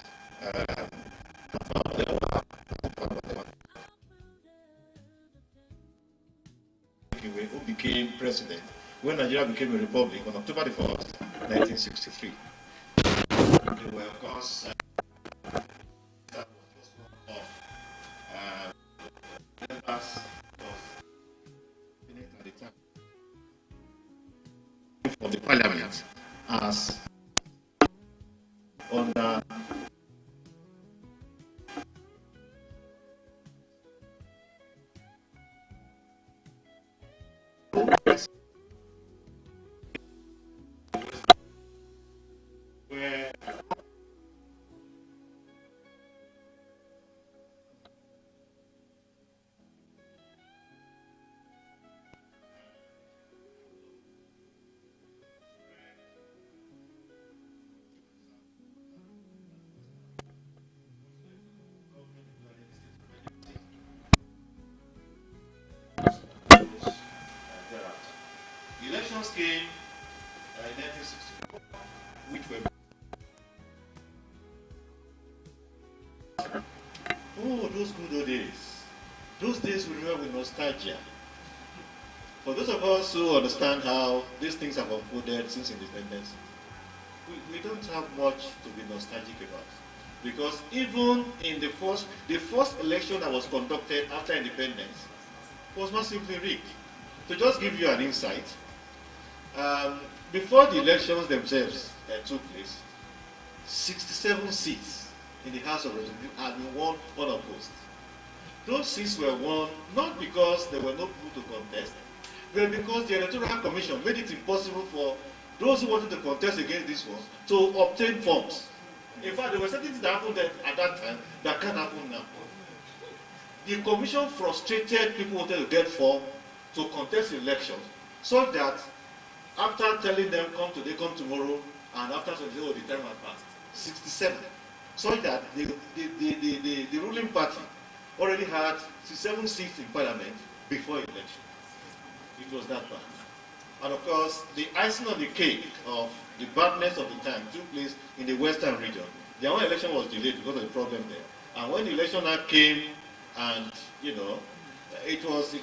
who became president when Nigeria became a republic on October the 1st, 1963. They were, of course, that was just one of members of Senate at the time for the parliament as under where the elections came in 1964, which were those good old days. Those days we remember with nostalgia. For those of us who understand how these things have unfolded since independence, we don't have much to be nostalgic about. Because even in the first election that was conducted after independence was not simply rigged. To just give you an insight, before the elections themselves took place, 67 seats in the House of Representatives had been won unopposed. Those seats were won not because there were no people to contest, but because the Electoral Commission made it impossible for those who wanted to contest against these ones to obtain forms. In fact, there were certain things that happened at that time that can't happen now. The Commission frustrated people who wanted to get form to contest elections, so that after telling them come today, come tomorrow, and after they say, oh, the time had passed, 67. So that the ruling party already had 67 seats in parliament before election. It was that bad. And of course, the icing on the cake of the badness of the time took place in the western region. Their own election was delayed because of the problem there. And when the election act came, and you know, it was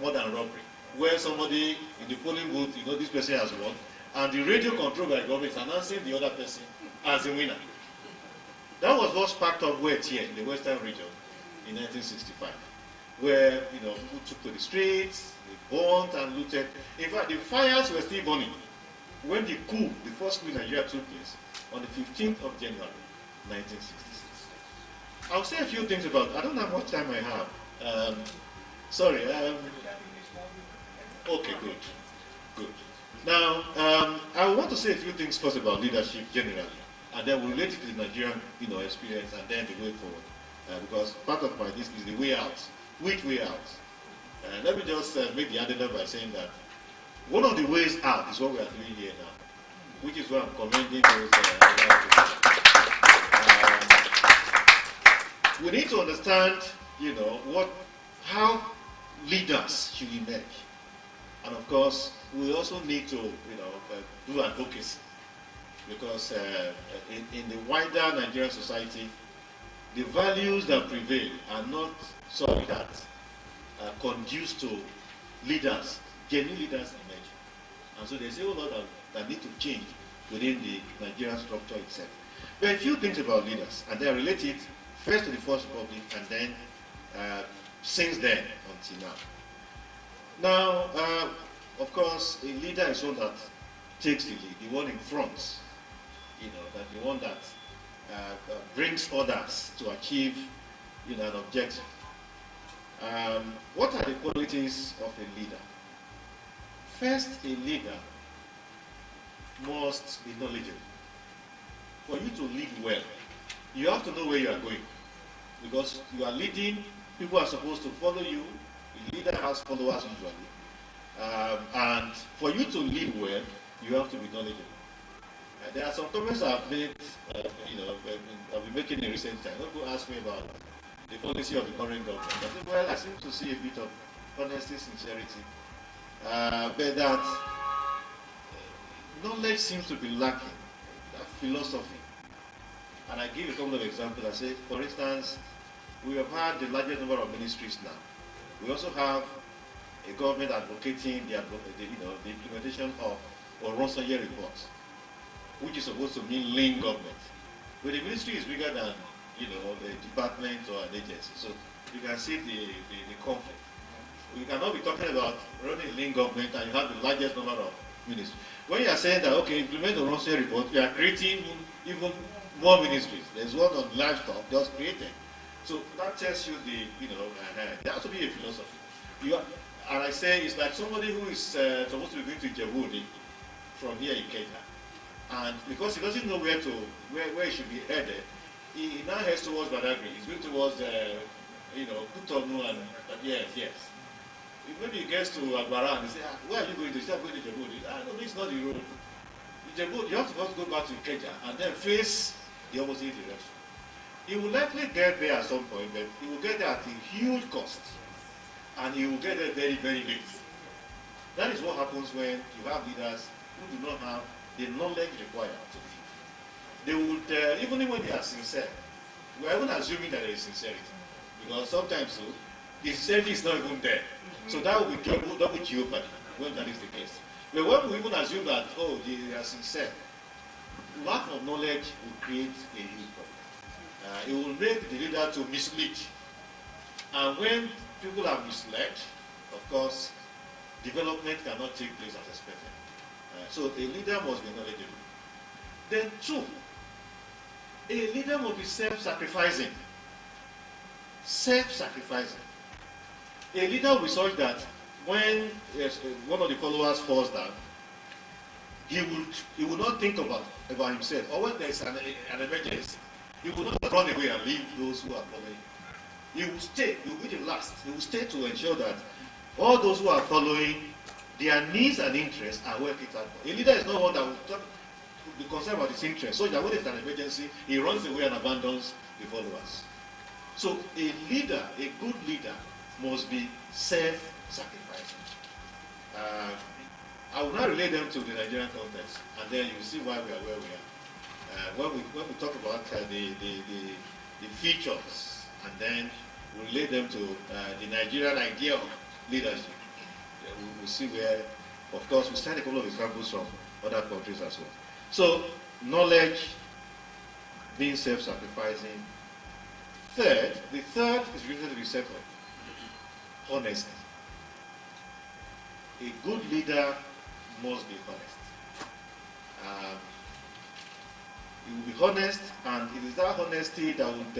more than robbery, where somebody in the polling booth, you know, this person has won, and the radio controlled by the government is announcing the other person as the winner. That was what sparked up wet here in the western region in 1965, where you know people took to the streets, they burnt and looted. In fact, the fires were still burning when the coup, the first coup in Nigeria, took place on the 15th of January, 1966. I'll say a few things about. I don't know how much time I have. Sorry. Okay, good. Now, I want to say a few things first about leadership generally, and then we'll relate it to the Nigerian, you know, experience, and then the way forward. Because part of my this is the way out. Which way out? Let me just make the addendum by saying that one of the ways out is what we are doing here now, which is why I'm commending those. We need to understand, you know, how leaders should emerge. And of course, we also need to, you know, do advocacy, because in the wider Nigerian society, the values that prevail are not so that conduce to leaders, genuine leaders emerging. And so there's a whole lot that need to change within the Nigerian structure itself. But a few things about leaders, and they are related first to the First Republic, and then since then until now. Now, of course, a leader is one that takes the lead, the one in front, you know, that the one that brings others to achieve, you know, an objective. What are the qualities of a leader? First, a leader must be knowledgeable. For you to lead well, you have to know where you are going, because you are leading, people are supposed to follow you. A leader has followers usually. And for you to lead well, you have to be knowledgeable. There are some comments I've made, you know, I've been making in recent time. People ask me about the policy of the current government. I think, well, I seem to see a bit of honesty, sincerity, but that knowledge seems to be lacking, that philosophy. And I give a couple of examples. I say, for instance, we have had the largest number of ministries now. We also have a government advocating the implementation of Oronsoye reports, which is supposed to mean lean government. But the ministry is bigger than the department or an agency. So you can see the conflict. We cannot be talking about running lean government and you have the largest number of ministries. When you are saying that, okay, implement the Oronsoye report, you are creating even more ministries. There's one on livestock just created. So that tells you there has to be a philosophy. And I say it's like somebody who is supposed to be going to Djibouti from here in Kenya, and because he doesn't know where he should be headed, he now heads towards Badagry. He's going towards Kutonu and yes. Maybe he gets to Agbara and he says, where are you going to? He says, I'm going to Djibouti. No, this is not the road. Djibouti, you have to first go back to Kenya and then face the opposite direction. He will likely get there at some point, but he will get there at a huge cost. And he will get there very, very late. That is what happens when you have leaders who do not have the knowledge required to lead. They would, even when they are sincere, we are even assuming that there is sincerity. Because sometimes the sincerity is not even there. So that will be double jeopardy when that is the case. But when we even assume that, they are sincere, lack of knowledge will create a huge problem. It will make the leader to mislead. And when people are misled, of course, development cannot take place as expected. So a leader must be knowledgeable. Then 2, a leader must be self-sacrificing. Self-sacrificing. A leader will be such that when one of the followers falls down, he will not think about himself. Or when there is an emergency, he will not run away and leave those who are following. He will stay, he will be the last. He will stay to ensure that all those who are following, their needs and interests are well catered for. A leader is not one that will be concerned about his interests, so that when there's an emergency, he runs away and abandons the followers. So a leader, a good leader, must be self-sacrificing. I will now relate them to the Nigerian context, and then you see why we are where we are. When we talk about the features, and then we relate them to the Nigerian idea of leadership, we'll see where, of course, we cite a couple of examples from other countries as well. So, knowledge, being self-sacrificing. The third is related to the second, honesty. A good leader must be honest. He will be honest, and it is that honesty that would,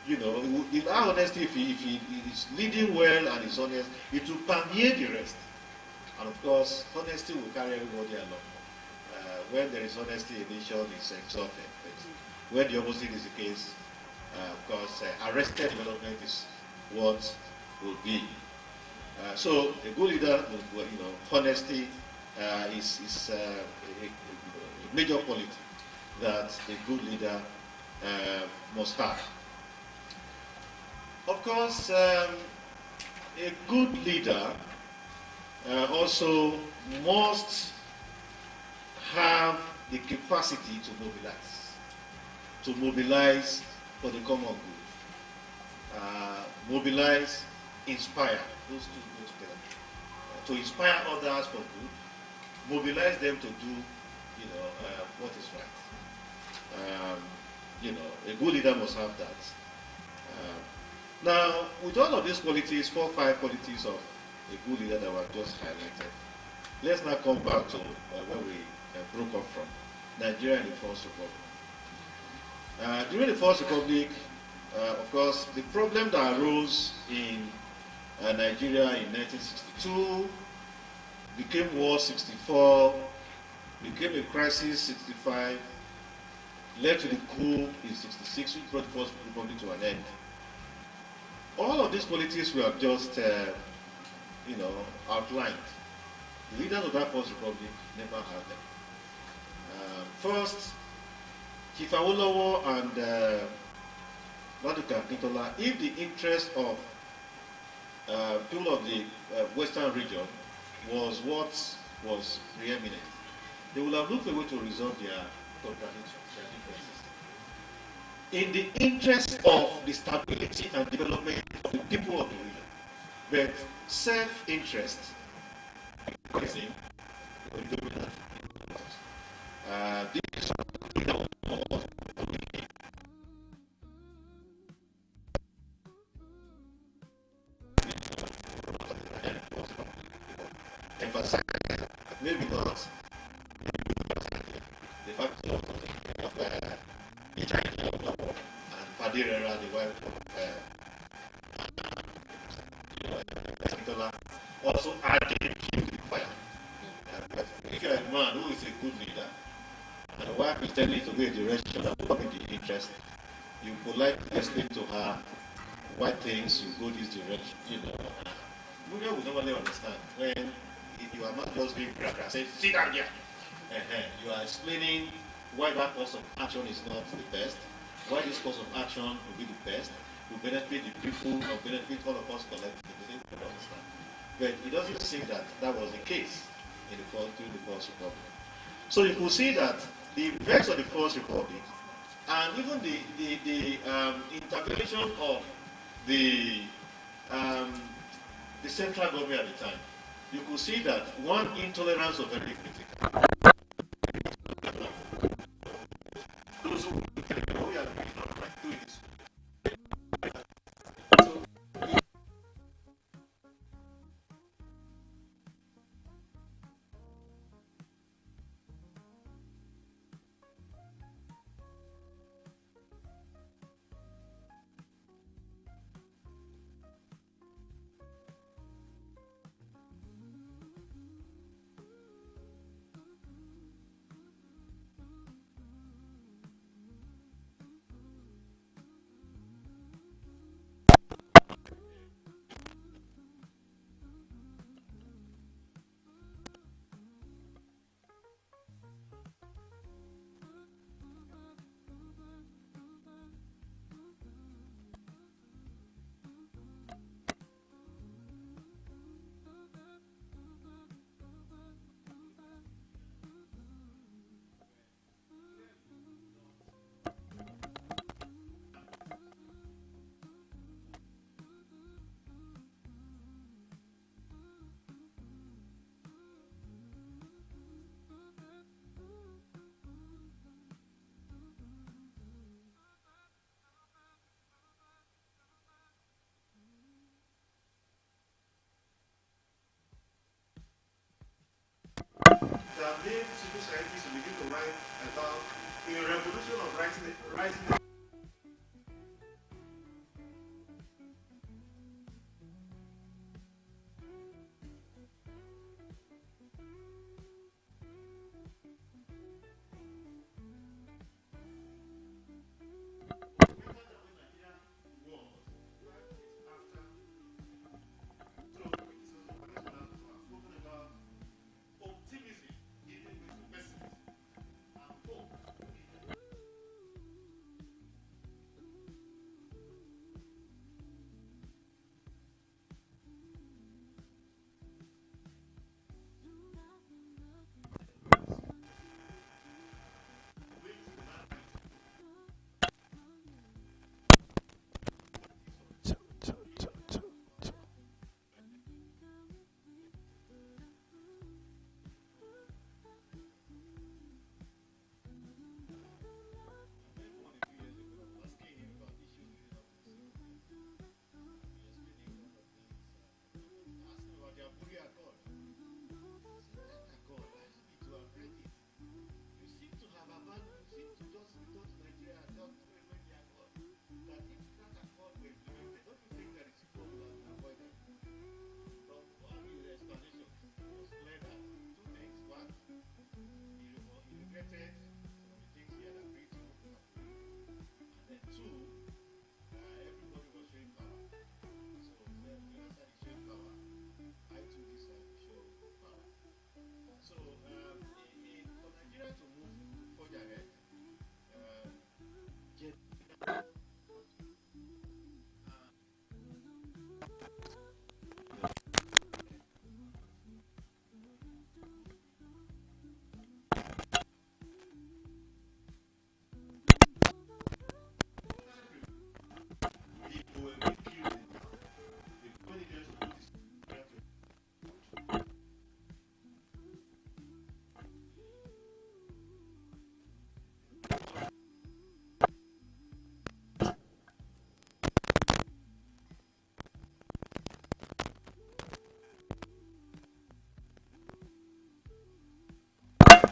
if our honesty, if he is leading well and is honest, it will permeate the rest. And of course, honesty will carry everybody along. When there is honesty, a nation is exalted. But when the opposite is the case, of course, arrested development is what will be. So a good leader, honesty is a major quality that a good leader must have. Of course, a good leader also must have the capacity to mobilize for the common good, mobilize, inspire, those two go together, to inspire others for good, mobilize them to do, what is right. A good leader must have that. Now, with all of these qualities, 4 or 5 qualities of a good leader that were just highlighted, let's now come back to where we broke off from, Nigeria and the First Republic. During the First Republic, of course, the problem that arose in Nigeria in 1962 became war 64, became a crisis 65, led to the coup in 66, which brought the First Republic to an end. All of these qualities were just, outlined. The leaders of that First Republic never had them. First, Chief Awolowo and if the interest of people of the Western region was what was preeminent, they would have looked for a way to resolve their differences. In the interest of the stability and development of the people of the region, but self-interest is the dominant. This is emphasize, maybe not the fact of the Chinese and Padira, the wife of also added to the fire. If you are a man who is a good leader, and the wife is telling you to go in the direction of the interest, you politely explain to her why things you go this direction. Women will normally understand when you are not just being grab and say, sit down here. You are explaining why that course of action is not the best, why this course of action will be the best, will benefit the people, or benefit all of us collectively. They don't understand. But it doesn't seem that that was the case in during the First Republic. So you could see that the effects of the First Republic and even the interpolation of the central government at the time, you could see that one, intolerance of very critical. Those who we are not right doing this. That made civil scientists to begin to write about a revolution of rising.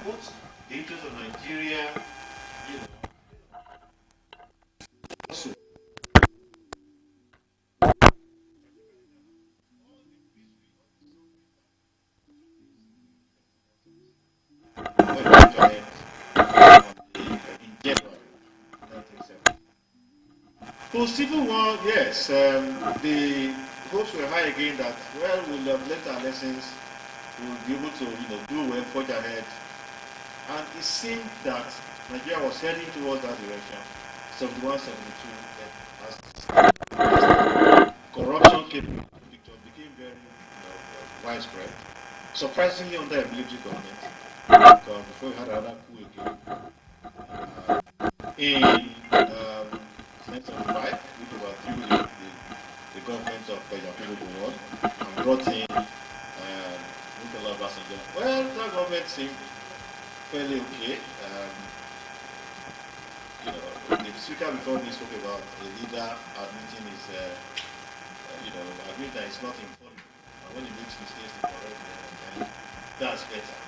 put the interest of Nigeria, you know, also. So civil war, yes, the hopes were high again that, well, we'll have learned our lessons, we'll be able to, do well, forge ahead. And it seemed that Nigeria was heading towards that direction. 71, 72, as corruption came, became very widespread. Surprisingly under a military government, because before we had another coup again. In 1975, which overthrew the government of Yakubu Gowon and brought in Nicola Obasanjo. Well, that government seemed fairly okay. The speaker before me spoke about the leader admitting his, admit that it's not important. And when he makes mistakes, he corrects them, that's better.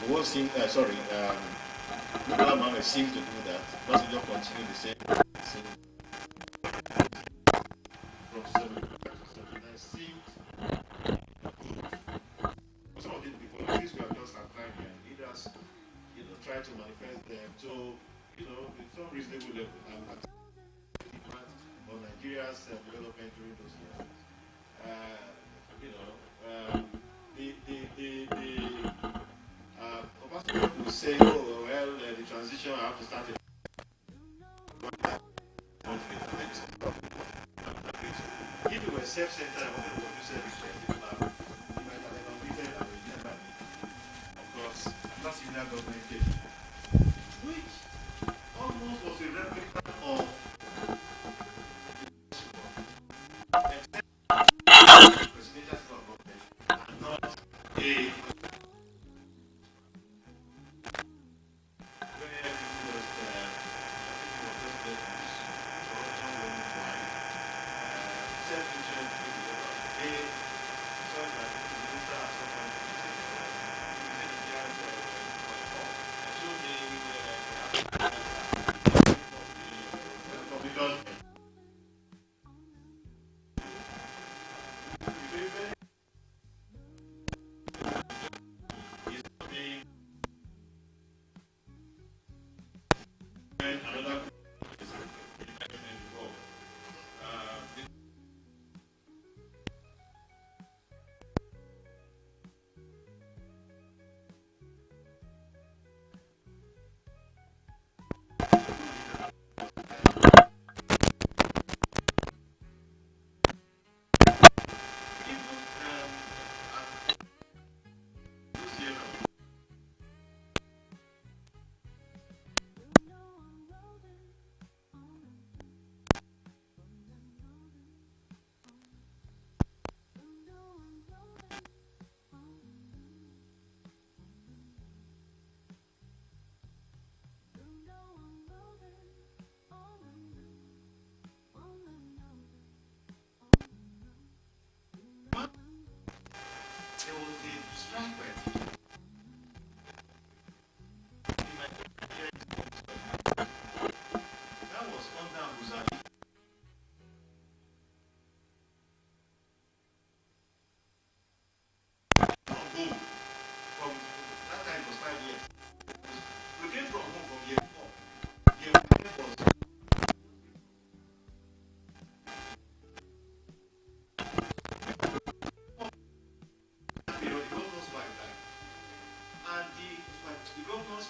Gowon seemed, Nicola Mohammed seemed to do that. Obasanjo continued the same. From 79 seemed some of the policies were just applying and leaders, try to manifest them to, with some reasonable level. On Nigeria's development during those years. Obasanjo will say, oh, well, the transition, I have to start it. If you were self-centered and wanted to produce everything, you might have committed and remember me. Of course, not similar government came, which almost was a replica of presidential government and not a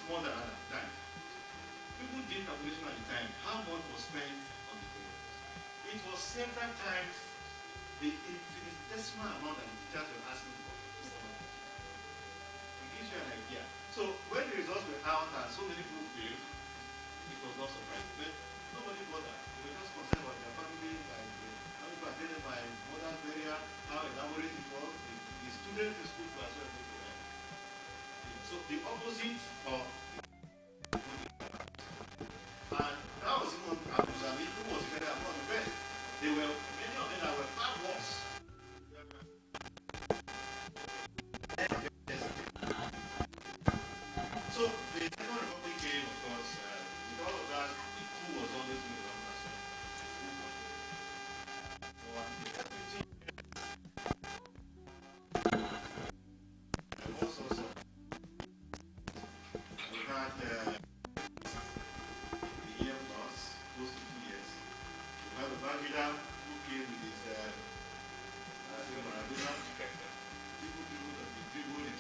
more than that. People did calculation at the time how much was spent on the program. It was several times the infinitesimal amount that the teachers were asking for. It gives you an idea. So when the results were out and so many people failed, it was not surprising. But nobody bothered. They were just concerned about their family, by how people attended by mother's burial, how elaborate it was. The students in school were so able to learn. So the opposite of and that was even Abu Zabi, who was even among the best. They were many of them that were far worse.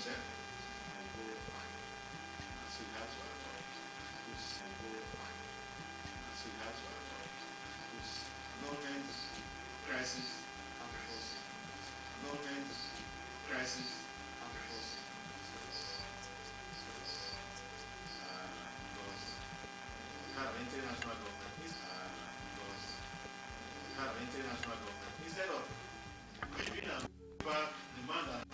yourself. As we have to adopt, as we have to adopt, knowledge, crisis, and force. Knowledge, crisis, and force. Because we have international government. Because we have international government. Instead of leaving and back the man that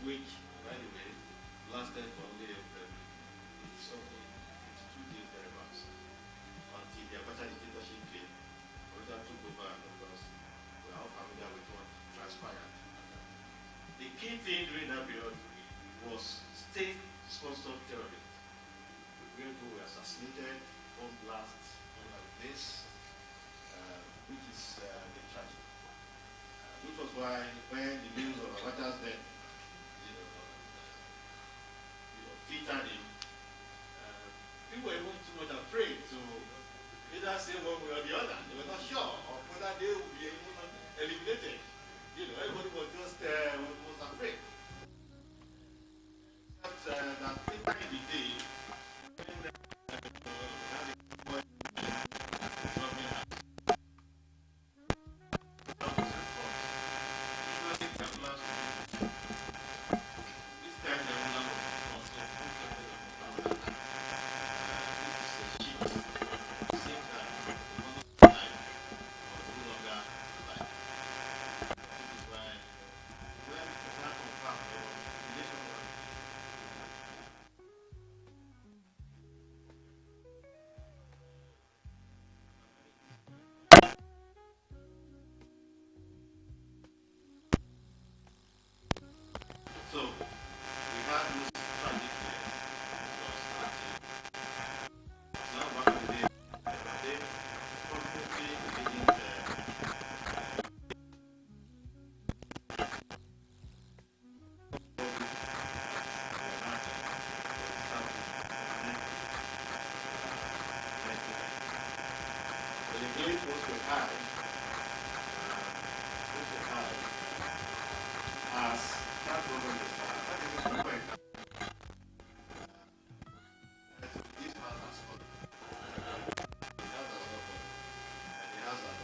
which, by the way, lasted for only it's only 2 days thereabouts until the Abacha dictatorship came. Abacha took over, and of course, we are all familiar with what transpired. The key thing during that period was state-sponsored terrorism. People were assassinated, bomb blasts all over the place, which is the tragedy. Which was why when the news of Abacha's death, filtered in, people were even too much afraid to either say one way or the other. They were not sure of whether they would be even eliminated. Everybody was just was afraid. Except that later in the day, when we had the So, we had those tragic years because now back in the day, they completely didn't but the really was to high, as that program is that is the point. This house has fun. The house has no fun. And the house has no fun.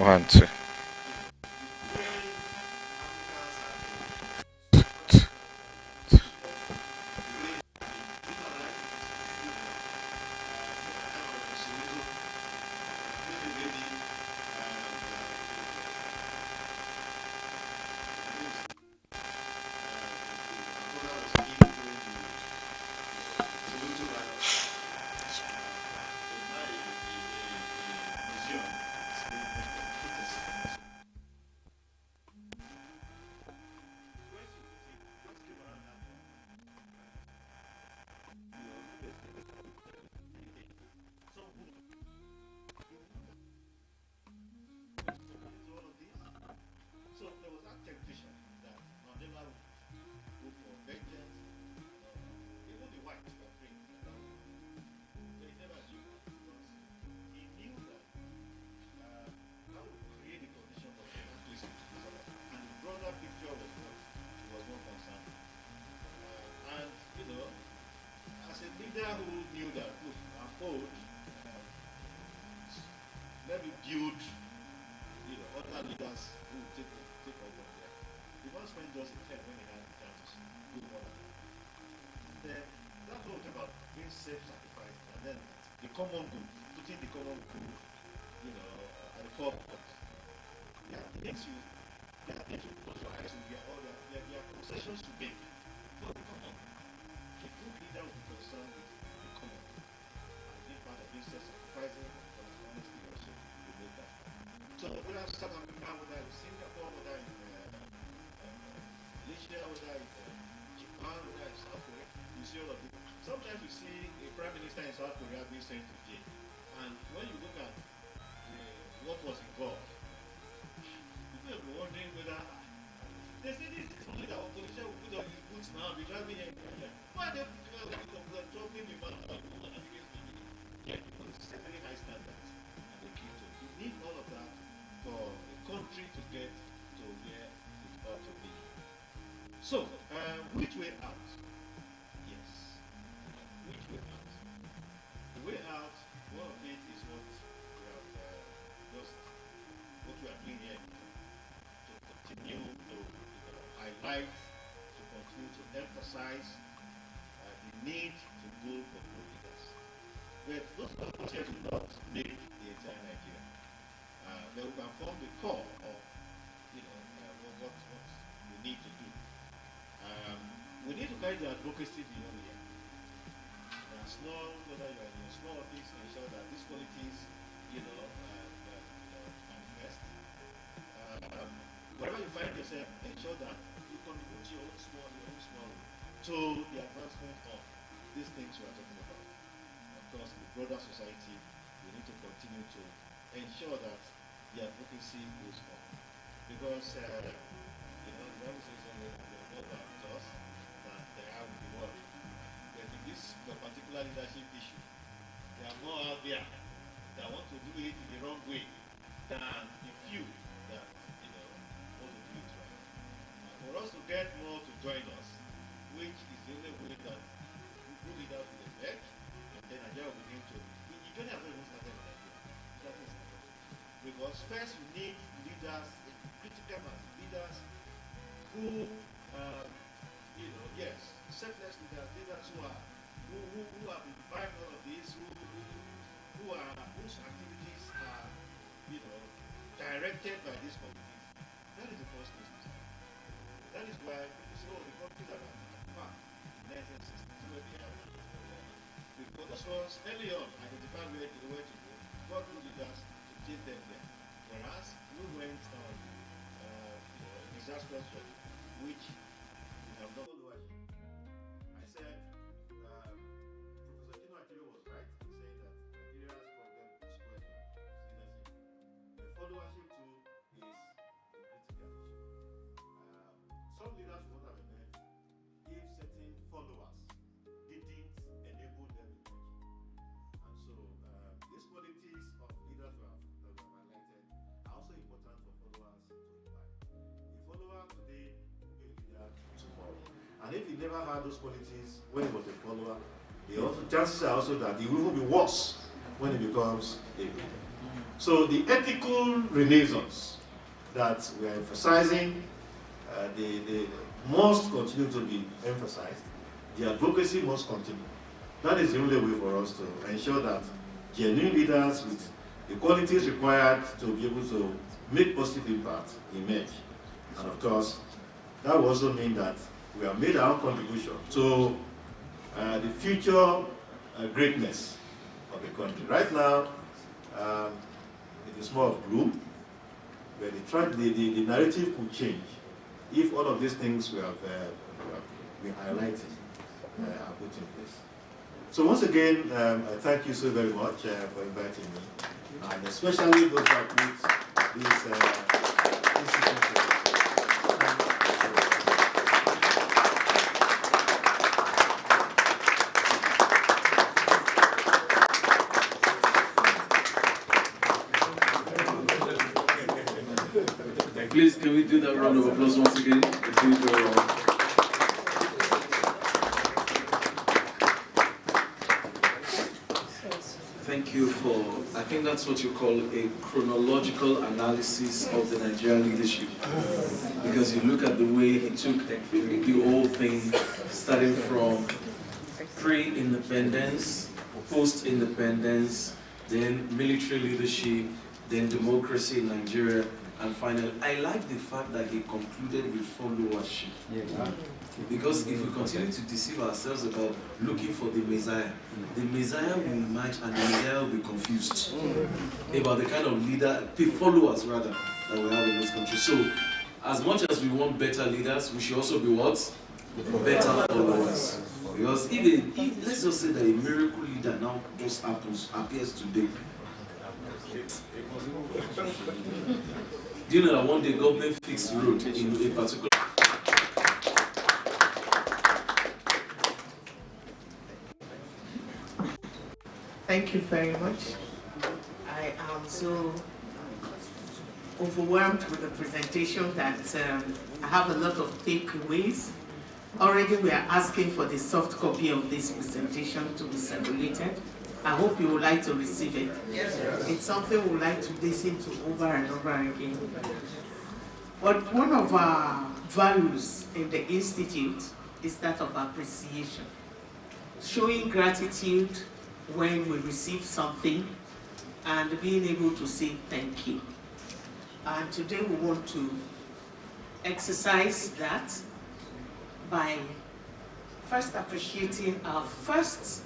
1, 2. Who knew that, look, I'm old, let me build, other leaders who will take over there. The man spent just a 10 when he had the chance to do more than that. Then, that whole thing about being self-sacrificed, and then the common good, putting the common good, at the forefront. Yeah, it makes you, close your eyes to their concessions to make for the common. A good leader will be concerned with the common. And being part of being self-sacrificing, but honestly also will make that. So whether South Africa, whether in Singapore, whether in Malaysia, whether in Japan, whether in South Korea, you see all of it. Sometimes you see a prime minister in South Korea being sent to jail. And when you look at what was involved, people will be wondering whether they say this is only that opposition will put on his boots now, be driving here. Why they dropping the man against the yeah, because it's a very high standard and they keep to. You need all of that for a country to get to where it's ought to be. So, which way out? Yes. Which way out? The way out, one of it is what we have what we are doing here to continue to highlight, to continue to emphasize the need to go for good leaders. But those approaches will not make the entire Nigeria. They will form the core of what we need to do. We need to carry the advocacy beyond here. Small, whether you are in a small office, ensure that these qualities, manifest. Wherever you find yourself, ensure that you contribute your own small to the advancement of these things we are talking about. Of course, the broader society, we need to continue to ensure that the advocacy goes on. Because, the Bible says somewhere, more about us than they are with the world. But in this particular leadership issue, there are more out there that want to do it in the wrong way than the few that want to do it right. For us to get more to join us, which is the only way that good leaders will emerge, and then Nigeria will begin to. You don't have to even start in Nigeria. Because first you need leaders, critical mass leaders who, selfless leaders who have imbibed all of this, whose activities are, directed by these committees. That is the first thing. That is why people say, the countries are at in 1960. Because those ones early on identified where to go, got good leaders to take them there. Whereas we went on disastrous journey, which we have not followed. I said, Professor Chino was right in saying that Nigeria's problem is squarely leadership. The followership too is a critical issue. Some leaders would not have emerged if certain followers didn't enable them to emerge. And so these qualities of leaders that we have highlighted are also important for followers to imbibe. A follower today will be a leader tomorrow. And if he never had those qualities when he was a follower, the chances are also that he will even be worse when he becomes a leader. So the ethical renaissance that we are emphasizing, the must continue to be emphasized. The advocacy must continue. That is the only way for us to ensure that genuine leaders with the qualities required to be able to make positive impact emerge. And of course, that will also mean that we have made our contribution to the future greatness of the country. Right now, it is more of gloom, where the narrative could change if all of these things we have been highlighted are put in place. So once again, I thank you so very much for inviting me, and especially those that put this institution. Please, can we do that round of applause once again? Thank you for, I think that's what you call a chronological analysis of the Nigerian leadership. Because you look at the way he took the whole thing, starting from pre-independence, post-independence, then military leadership, then democracy in Nigeria, and finally, I like the fact that he concluded with followership. Because if we continue to deceive ourselves about looking for the Messiah will emerge and the Messiah will be confused about the kind of leader, followers rather, that we have in this country. So, as much as we want better leaders, we should also be what? Better followers. Because if let's just say that a miracle leader now just appears today. Do you know that one day government fixed the road in a particular... Thank you very much. I am so overwhelmed with the presentation that I have a lot of takeaways. Already we are asking for the soft copy of this presentation to be circulated. I hope you would like to receive it. Yes, it's something we would like to listen to over and over again. But one of our values in the Institute is that of appreciation. Showing gratitude when we receive something and being able to say thank you. And today we want to exercise that by first appreciating our first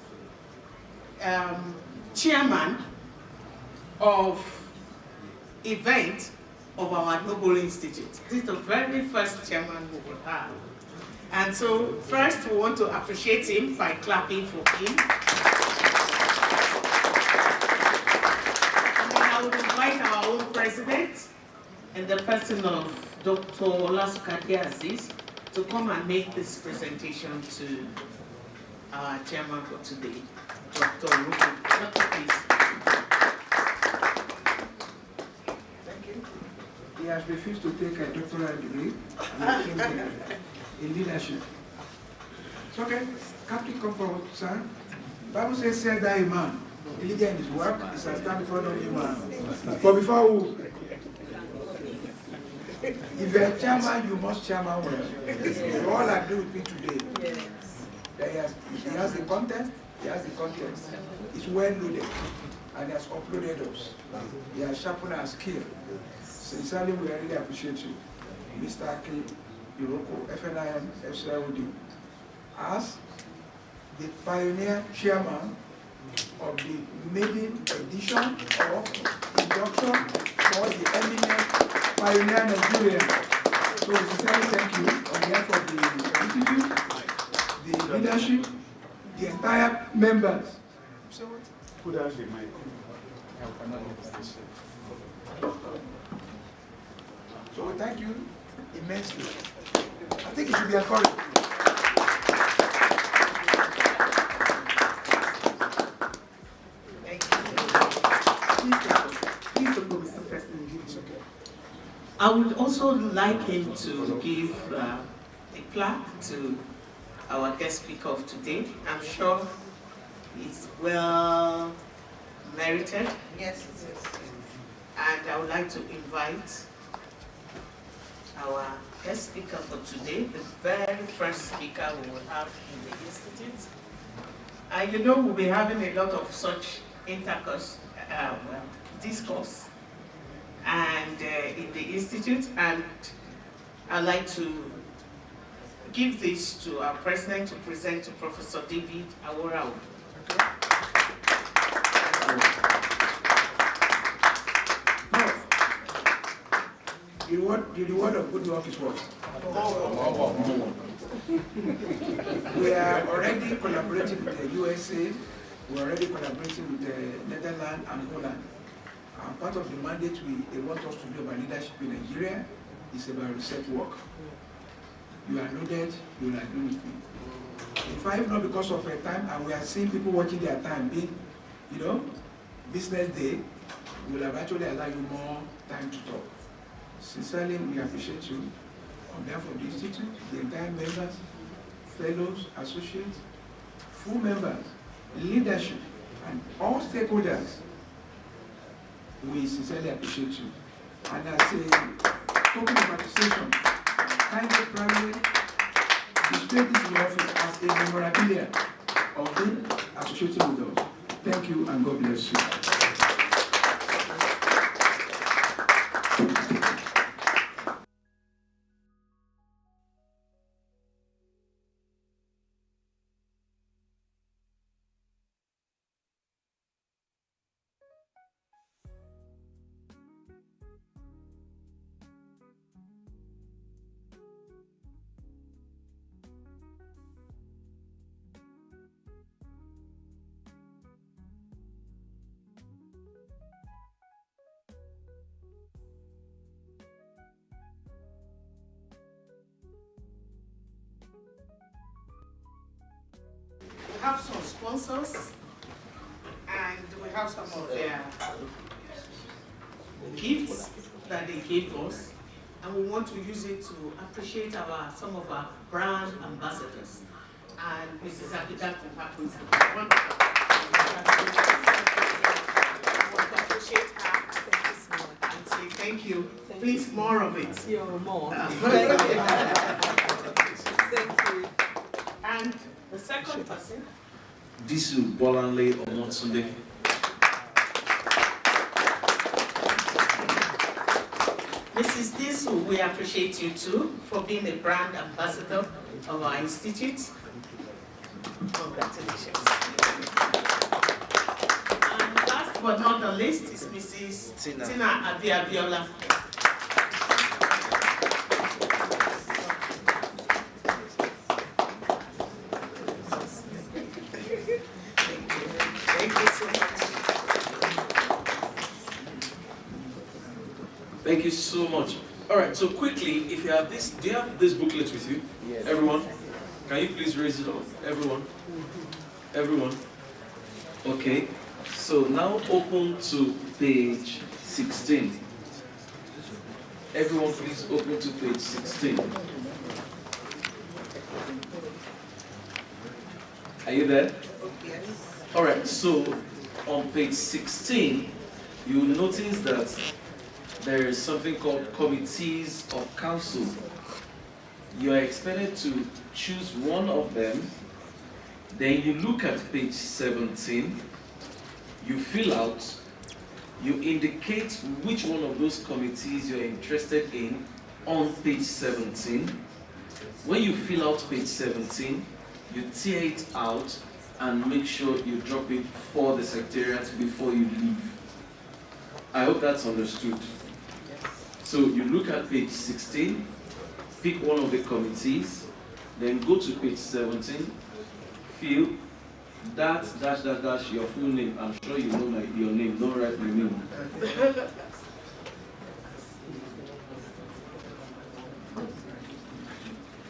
chairman of event of our Noble Institute. This is the very first chairman we will have. And so first we want to appreciate him by clapping for him. And then I would invite our own president in the person of Dr. Olasukade Aziz to come and make this presentation to our chairman for today. Dr. Ruku. Dr. please. Thank you. He has refused to take a doctoral degree in leadership. It's okay. Captain, come forward, sir. The Bible says, "Say that a man, a leader in his work, is a stand before no man." But before who? If you're a chairman, you must chairman well. So all I do with me today, he has the content. He has the context. It's well loaded, and he has uploaded us. He has sharpened our skill. Sincerely, we really appreciate you, Mr. Aki Iroko, FNIM, FCIOD, as the pioneer chairman of the Maiden edition of Induction for the eminent pioneer Nigerian. So, sincerely, thank you on behalf of the Institute, the leadership, the entire members. So what? Could I have the mic? So we thank you immensely. I think it should be encouraged. Thank you. Please don't go, Mr. President. It's okay. I would also like him to give a plaque to our guest speaker of today. I'm sure it's well merited. Yes, it is. And I would like to invite our guest speaker for today, the very first speaker we will have in the Institute. And you know, we'll be having a lot of such intercourse, discourse, and in the Institute. And I'd like to give this to our president to present to Professor David INAUGURAL. The reward of good work is what? We are already collaborating with the USA, we are already collaborating with the Netherlands and Holland. And part of the mandate they want us to do about leadership in Nigeria is about research work. You are loaded, you will agree with me. If not because of a time, and we are seeing people watching their time being, business day, we will have actually allow you more time to talk. Sincerely, we appreciate you on behalf of the Institute, the entire members, fellows, associates, full members, leadership, and all stakeholders. We sincerely appreciate you. And as a token of appreciation, kindly proudly display this in office as a memorabilia of being associated with us. Thank you and God bless you. We have some sponsors, and we have some of their gifts that they gave us, and we want to use it to appreciate some of our brand ambassadors. And Mrs. Abidaku happens to be one of them. I want to appreciate her and say thank you. Please, more of it. You're more. Thank you. Thank you. And the second person. Disu Bolanle Omonsunde. Mrs. Disu, we appreciate you too for being a brand ambassador of our institute. Congratulations. And last but not the least is Mrs. Tina Abiola. Thank you so much. All right, so quickly, if you have this, do you have this booklet with you? Yes. Everyone? Can you please raise it up? Everyone? Everyone? Okay, so now open to page 16. Everyone please open to page 16. Are you there? Yes. All right, so on page 16, you'll notice that there is something called committees of council. You are expected to choose one of them. Then you look at page 17, you fill out, you indicate which one of those committees you're interested in on page 17. When you fill out page 17, you tear it out and make sure you drop it for the secretariat before you leave. I hope that's understood. So you look at page 16, pick one of the committees, then go to page 17, fill that -- your full name. I'm sure you know your name, don't write my name.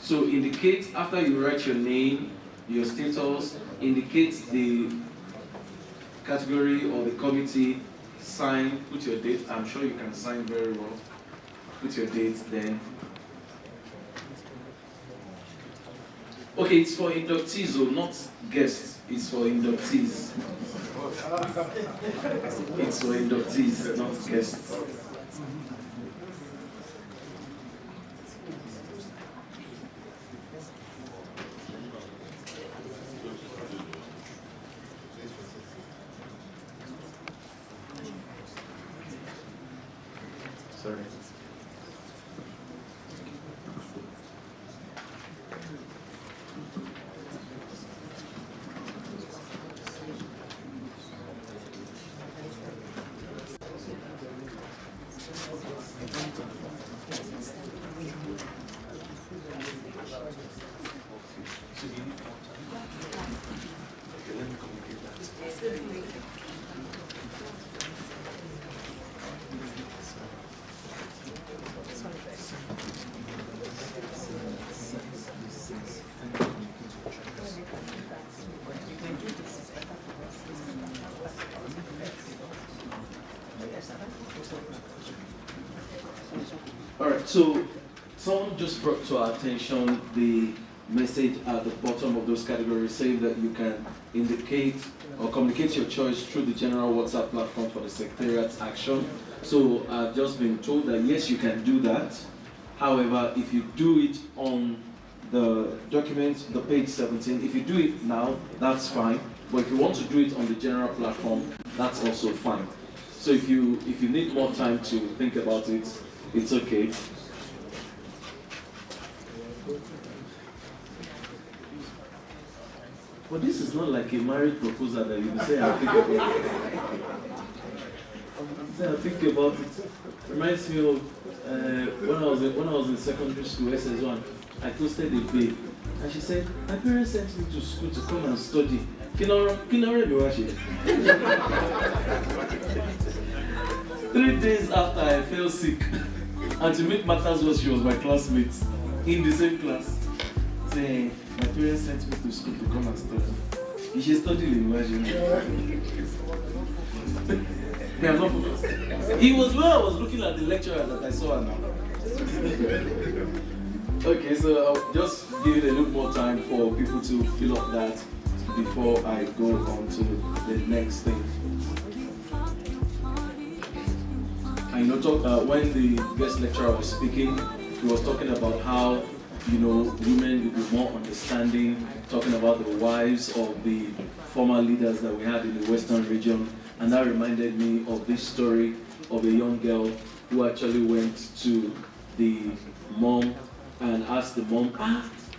So indicate, after you write your name, your status, indicate the category or the committee, sign, put your date. I'm sure you can sign very well. Put your date then. Okay, it's for inductees, or not guests. It's for inductees. It's for inductees, not guests. Sorry. All right, so someone just brought to our attention the message at the bottom of those categories saying that you can indicate or communicate your choice through the general WhatsApp platform for the Secretariat's action. So I've just been told that yes, you can do that. However, if you do it on the document, the page 17, if you do it now, that's fine. But if you want to do it on the general platform, that's also fine. So if you need more time to think about it, it's okay. But this is not like a marriage proposal that you say, I'll think about it. Say, I'll think about it. Reminds me of when I was in secondary school, SS1, I toasted a babe. And she said, my parents sent me to school to come and study. Kinore Biwashi. 3 days after I fell sick, and to make matters worse, she was my classmate in the same class. Saying, my parents sent me to school to come and study. You should study in Biwashi. It was when I was looking at the lecturer that I saw her now. Okay, so I'll just give it a little more time for people to fill up that before I go on to the next thing. I know when the guest lecturer was speaking, he was talking about how, you know, women will be more understanding, talking about the wives of the former leaders that we had in the Western region. And that reminded me of this story of a young girl who actually went to the mom and asked the mom,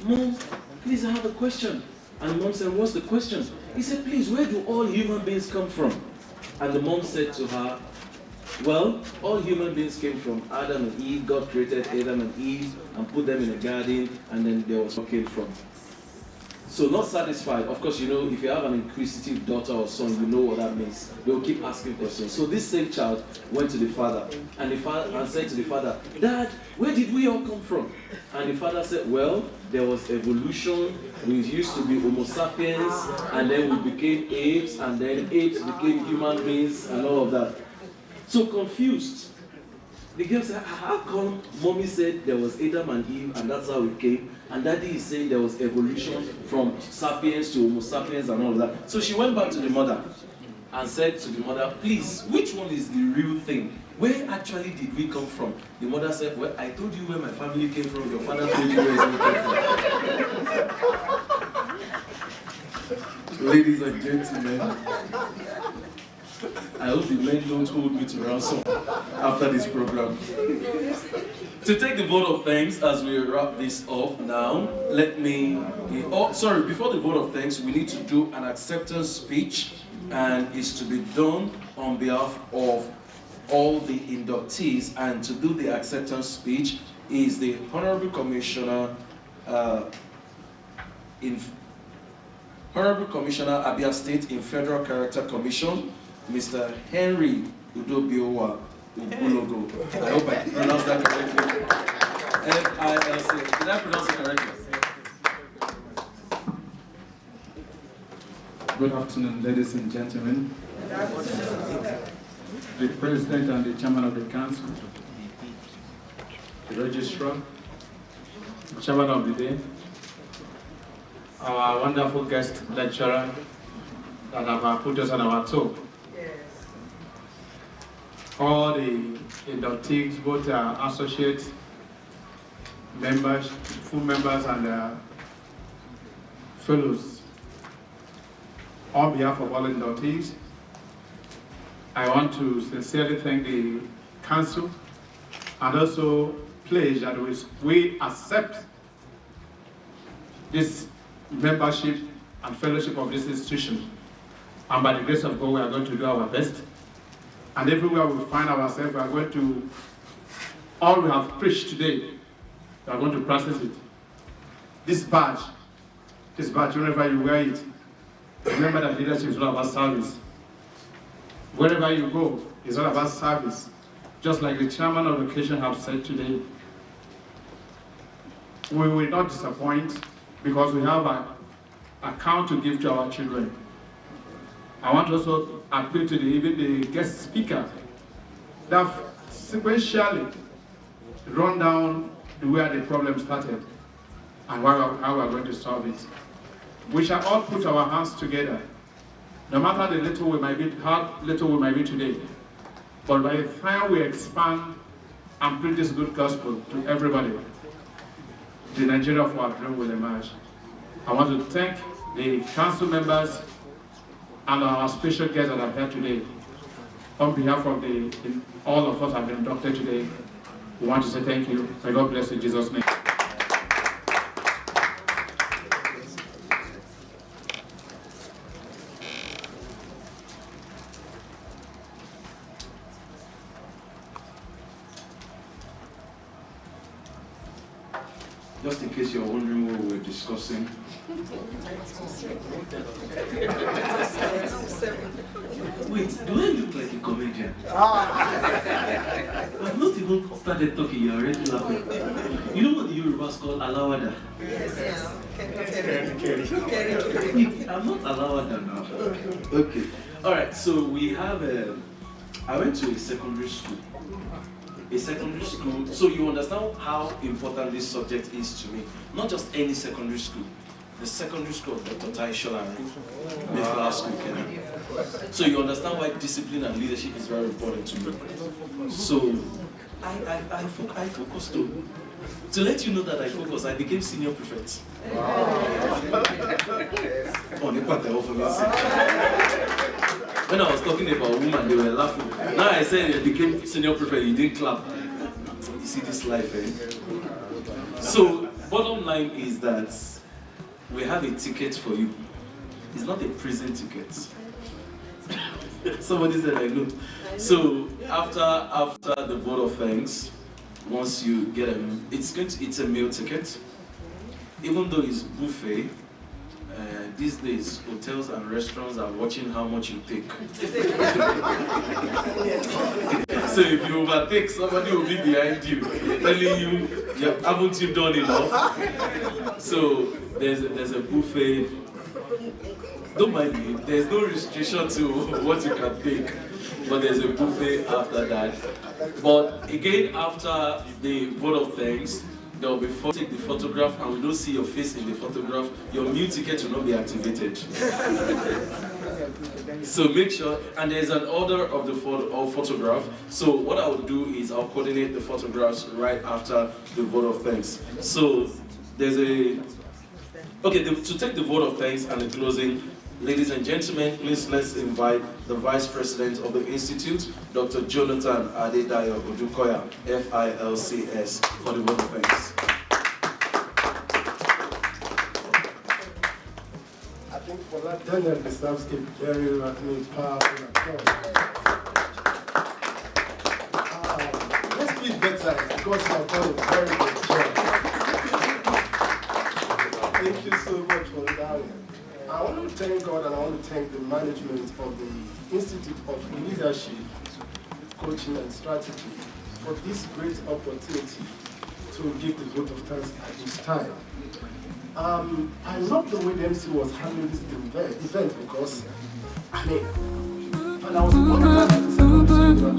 Mom, please, I have a question. And the mom said, what's the question? He said, please, where do all human beings come from? And the mom said to her, well, all human beings came from Adam and Eve. God created Adam and Eve and put them in a garden, and then there was what came from. So not satisfied, of course, you know, if you have an inquisitive daughter or son, you know what that means. They'll keep asking questions. So this same child went to the father, and the father said to the father, Dad, where did we all come from? And the father said, well, there was evolution. We used to be Homo sapiens, and then we became apes, and then apes became human beings, and all of that. So confused. The girl said, how come mommy said there was Adam and Eve and that's how we came, and daddy is saying there was evolution from sapiens to Homo sapiens and all of that. So she went back to the mother and said to the mother, please, which one is the real thing? Where actually did we come from? The mother said, well, I told you where my family came from, your father told you where he came from. Ladies and gentlemen, I hope the men don't hold me to ransom after this program. To take the vote of thanks as we wrap this up now, let me... before the vote of thanks, we need to do an acceptance speech, and it's to be done on behalf of all the inductees. And to do the acceptance speech is the Honorable Commissioner Honorable Commissioner Abia State in Federal Character Commission, Mr. Henry Udobiowa Ubulogo. I hope I pronounced that correctly. F-I-L-C. Did I pronounce it correctly? Good afternoon, ladies and gentlemen. The President and the Chairman of the Council, the Registrar, the Chairman of the Day, our wonderful guest lecturer, that have put us on our toe. Yes. All the inductees, both associate members, full members, and fellows. On behalf of all inductees, I want to sincerely thank the council and also pledge that we accept this membership and fellowship of this institution. And by the grace of God, we are going to do our best. And everywhere we find ourselves, we are going to, all we have preached today, we are going to practice it. This badge, whenever you wear it, remember that leadership is all about service. Wherever you go, it's all about service. Just like the chairman of the occasion have said today, we will not disappoint because we have an account to give to our children. I want to also appeal to even the guest speaker that sequentially run down where the problem started and how we are going to solve it. We shall all put our hands together, no matter the little we might be, how little we might be today. But by the time we expand and preach this good gospel to everybody, the Nigeria of our dream will emerge. I want to thank the council members and our special guests that are here today. On behalf of all of us have been inducted today, we want to say thank you. May God bless you in Jesus' name. Just in case you're wondering what we were discussing. Wait, do I look like a comedian? I've not even started talking, you're already laughing. You know what the Yorubas call alawada? Yes. I'm not alawada now. Okay. Alright, so we have I went to a secondary school. So you understand how important this subject is to me. Not just any secondary school. The secondary school of Dr. Taishola and Mayflower School, Kenya. So you understand why discipline and leadership is very important to me. So I focused to let you know that I focused, I became senior prefect. When I was talking about women, they were laughing. Now I said I became senior prefect, you didn't clap. You see this life, eh? So, bottom line is that we have a ticket for you. It's not a prison ticket. Somebody said I know. So, after the vote of thanks, once you get it's a meal ticket. Even though it's buffet, these days, hotels and restaurants are watching how much you take. So if you overtake, somebody will be behind you, telling you, haven't you done enough? So there's a buffet. Don't mind me, there's no restriction to what you can take, but there's a buffet after that. But again, after the vote of thanks, there will be take the photograph, and we don't see your face in the photograph, your meal ticket will not be activated. So make sure, and there's an order of the photograph. So what I will do is I'll coordinate the photographs right after the vote of thanks. So there's to take the vote of thanks and the closing, ladies and gentlemen, please let's invite the Vice President of the Institute, Dr. Jonathan Adedayo Odukoya, FILCS, for the vote of thanks. I think for that, Daniel deserves a very powerful applause. Let's be better because you have done a very good job. Thank you so much for that. I want to thank God and I want to thank the management of the Institute of Leadership, Coaching and Strategy for this great opportunity to give the vote of thanks at this time. I love the way the MC was handling this event because, when I was wondering at the second they were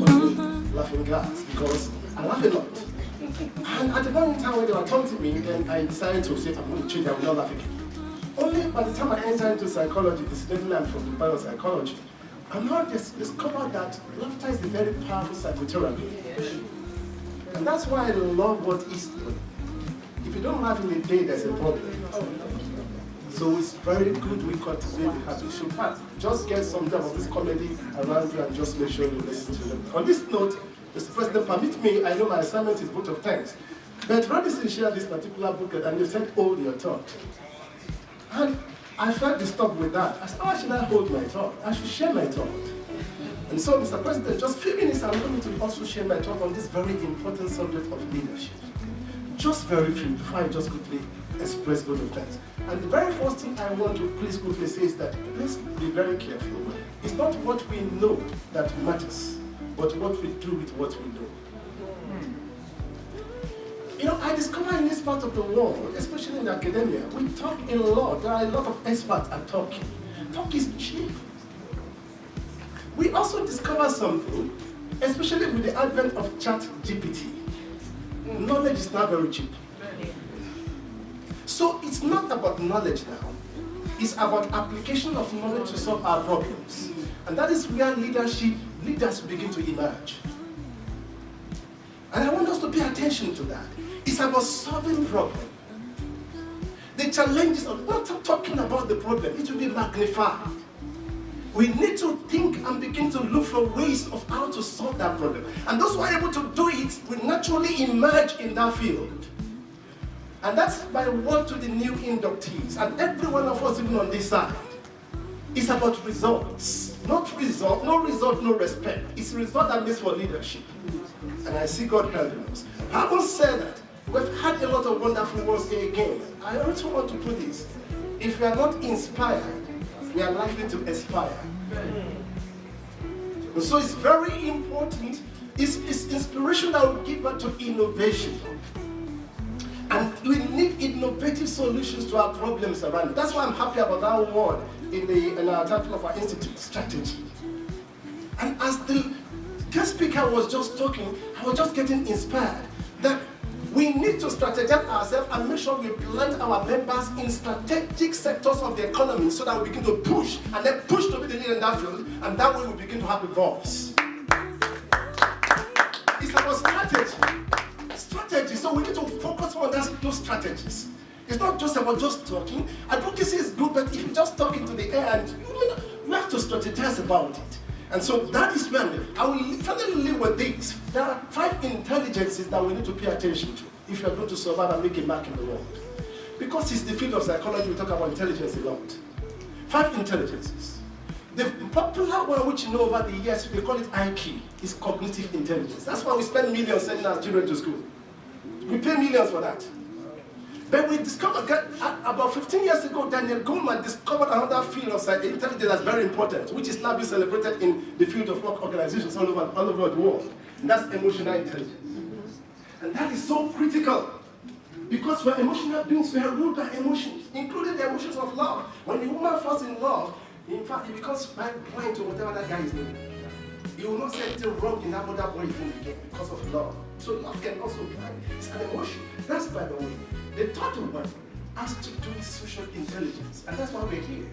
laughing gas because I laugh a lot. And at the moment in time when they were talking to me, then I decided to say, I'm going to change, I will not laugh again. only by the time I enter into psychology, incidentally I'm from the biopsychology, I'm now discovered that laughter is a very powerful psychotherapy. And that's why I love what is doing. If you don't laugh in a day, there's a problem. So it's very good we cultivate the habit. So just get some type of this comedy around you and just make sure you listen to them. On this note, Mr. President, permit me, I know my assignment is vote of thanks, but Robinson shared this particular booklet and you said hold your thought. And I felt disturbed with that. I said, why should I hold my thought? I should share my thought. And so, Mr. President, just a few minutes, I'm going to also share my thought on this very important subject of leadership. Just very few, before I just quickly express vote of thanks. And the very first thing I want to please quickly say is that let's be very careful. It's not what we know that matters, but what we do with what we know. You know, I discovered in this part of the world, especially in academia, we talk a lot. There are a lot of experts at talking. Talk is cheap. We also discover something, especially with the advent of ChatGPT. Knowledge is now very cheap. So it's not about knowledge now. It's about application of knowledge to solve our problems. And that is where leaders begin to emerge. And I want us to pay attention to that. It's about solving problems. The challenges of not talking about the problem, it will be magnified. We need to think and begin to look for ways of how to solve that problem. And those who are able to do it will naturally emerge in that field. And that's my word to the new inductees, and every one of us even on this side. It's about results. Not result, no result, no respect. It's result that makes for leadership. And I see God helping us. Having said that, we've had a lot of wonderful words here again. I also want to put this. If we are not inspired, we are likely to aspire. And so it's very important. It's inspiration that will give us to innovation. And we need innovative solutions to our problems around it. That's why I'm happy about that word in our title of our institute, strategy. And as the guest speaker was just talking, I was just getting inspired that we need to strategize ourselves and make sure we plant our members in strategic sectors of the economy so that we begin to push, and then push to be the leader in that field, and that way we begin to have a voice. It's about strategy, so we need to focus on those strategies. It's not just about just talking. Advocacy is good, but if you just talk into the air, and you have to strategize about it. And so that is when I will finally leave with this. There are 5 intelligences that we need to pay attention to if you are going to survive and make a mark in the world. Because it's the field of psychology, we talk about intelligence a lot. 5 intelligences. The popular one which you know over the years, they call it IQ, is cognitive intelligence. That's why we spend millions sending our children to school. We pay millions for that. But we discovered, about 15 years ago, Daniel Goleman discovered another field of intelligence that's very important, which is now being celebrated in the field of work organizations all over the world. And that's emotional intelligence. And that is so critical. Because we're emotional beings, we are ruled by emotions, including the emotions of love. When the woman falls in love, in fact, it becomes blind to whatever that guy is doing. You will not say anything wrong in that other boy again because of love. So love can also be blind. It's an emotion. That's by the way. The third one has to do with social intelligence, and that's why we're here.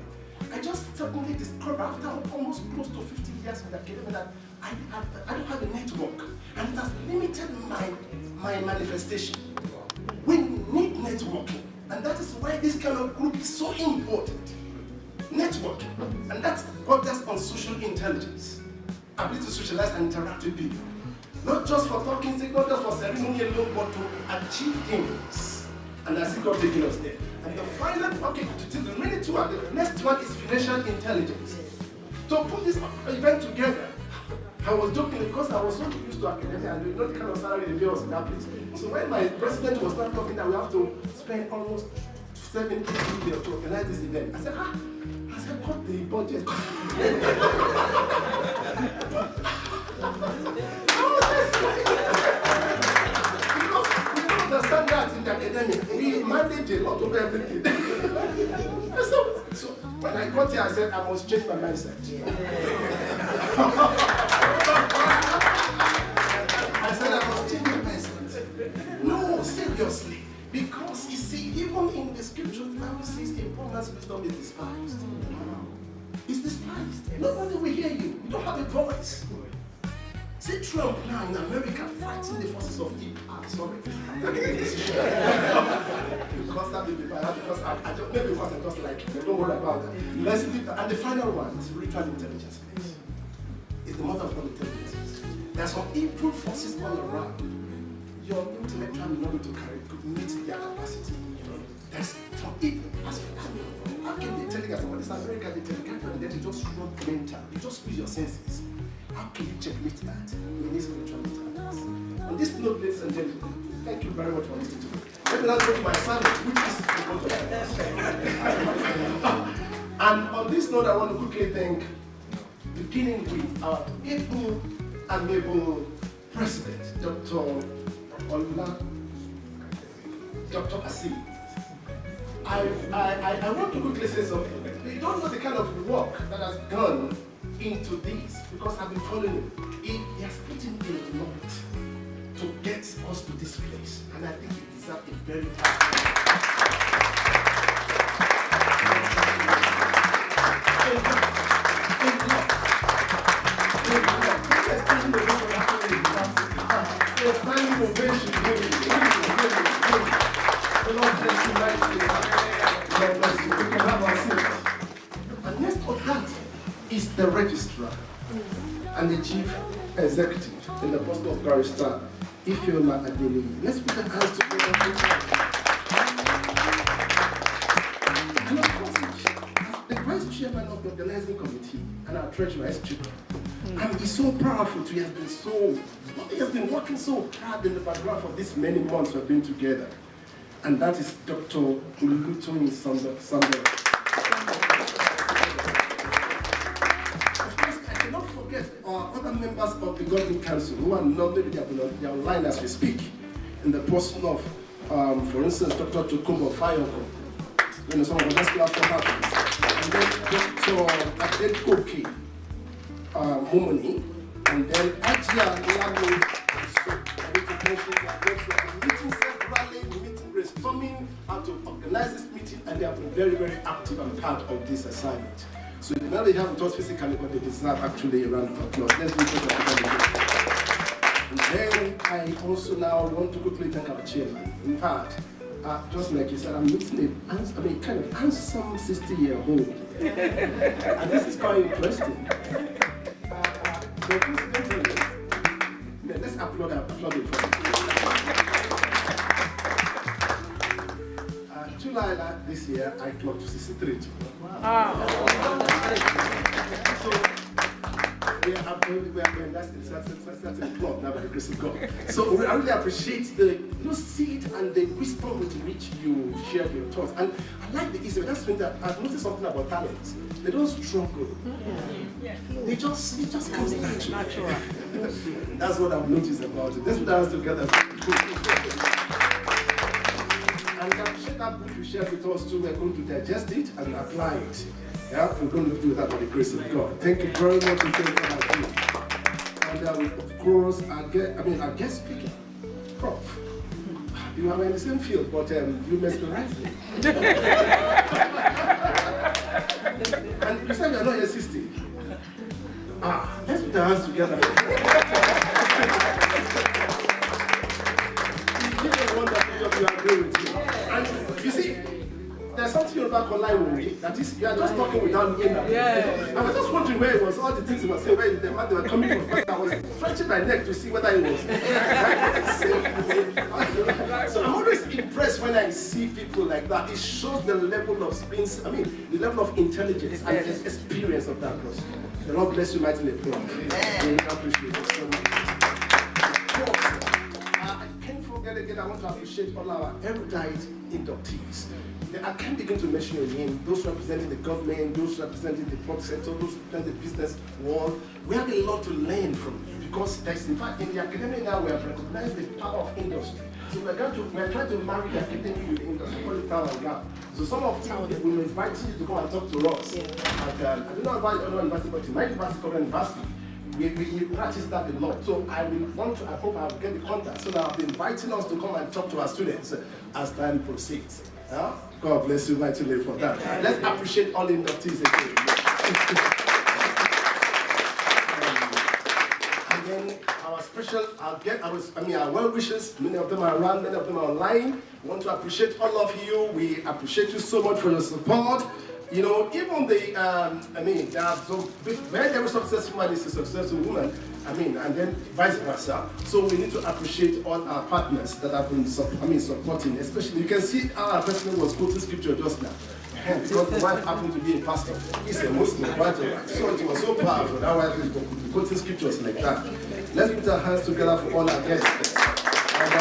I just suddenly discovered after almost close to 50 years with academia that I don't have a network, and it has limited my manifestation. We need networking, and that is why this kind of group is so important. Networking, and that's borders on social intelligence. Ability to socialize and interact with people. Not just for talking, not just for ceremony alone, but to achieve things. And I see God taking us there. And the final, okay, the remaining 2 are the next one is financial intelligence. To put this event together, I was joking because I was so used to academia and the kind of salary the was in that place. So when my president was not talking that we have to spend almost 70 million to organize this event, I said, cut the budget. Understand that in the academic, we manage a lot of everything. so when I got here, I said I must change my mindset. I said I must change my mindset. No, seriously, because you see, even in the scriptures, the Bible says says a poor man's wisdom is despised. It's despised. Nobody will hear you. You don't have a voice. See Trump now in America fighting the forces of evil. I'm sorry. Because that may be bad, because I don't, maybe because I just like it. Don't worry about that. Let's leave that. And the final one is spiritual intelligence. It's the mother of all intelligence. There are some evil forces all around. Your intellectual knowledge to carry could meet their capacity. There's some evil aspect. How can they tell you guys about this America? They tell you guys that you just run mental. You just use your senses. How can you checkmate that? You need spiritual intelligence. On this note, ladies and gentlemen, thank you very much for listening to me. Let me now go to my assignment, which is the vote. And on this note, I want to quickly thank, beginning with our able and able President, Dr. Aziz. I want to quickly say something. You don't know the kind of work that has gone into this, because I've been following him. He has put in a lot to get us to this place, and I think it deserves a very And next on that is the registrar and the chief executive in the post of barrister, Ifeoma Adeni. Let's put our hands together. And of course, the vice chairman of the organizing committee and our treasurer is Chico. And he's so powerful too. He has been working so hard in the background for this many months we've been together. And that is Dr. Ulukutoni Sandel. Of course, I cannot forget our other members of the Governing Council who are not, maybe they are online as we speak, in the person of, for instance, Dr. Tokumbo Fayoko, when some of the best platform happens, and then Dr. Adekoke Momoni, and then Ajia Lalo. Coming out to organize this meeting, and they have been very, very active and part of this assignment. So now they have with us physically, but they deserve actually a round of applause. Let's do it. And then I also now want to quickly thank our chairman. In fact, just like you said, I'm meeting a kind of handsome 60-year-old. And this is quite interesting. So incidentally, let's applaud it for him. July this year, I clocked 63. Wow. So we are in that plot now by the grace of God. So I really appreciate the seed and the wisdom with which you shared your thoughts. And I like the easy. That's when I've noticed something about talents. They don't struggle. It just comes natural. That's what I've noticed about it. Let's put our hands together. And I appreciate that book you shared with us too. We're going to digest it and apply it. Yeah, we're going to do that by the grace of God. Thank you very much for taking that. And of course, our guest speaker, Prof. You are in the same field, but you mesmerize me. And you said you're not your 60. Let's put our hands together. You agree with me. And you see, there's something about online that is, you are just talking without me. I was just wondering where it was, all the things he was saying, where they were coming from. But I was stretching my neck to see whether it was. So I'm always impressed when I see people like that. It shows the level of the level of intelligence and the experience of that person. The Lord bless you mightily. We really appreciate it so much. Again, I want to appreciate all our erudite inductees. I can't begin to mention your name. Those representing the government, those representing the public sector, those representing the business world. We have a lot to learn from you because there's, in fact, in the academy now we have recognized the power of industry. So we're trying to marry the academy with the industry, call it town and gap. So some of you, we will invite you to come and talk to us. I don't know about your university, but in my university, Korean University, we practice that a lot. So I hope I'll get the contact. So now I'll be inviting us to come and talk to our students as time proceeds. God bless you mightily for that. Let's appreciate all inductees again. And then our special, our well wishes, many of them are around, many of them are online. We want to appreciate all of you. We appreciate you so much for your support. You know, even there are some very successful man is a successful woman. And then vice versa. So we need to appreciate all our partners that have been supporting. Especially, you can see our person was quoting scripture just now. Because the wife happened to be a pastor. He's a Muslim, quite alright. So it was so powerful. That wife is quoting scriptures like that. Let's put our hands together for all our guests. And I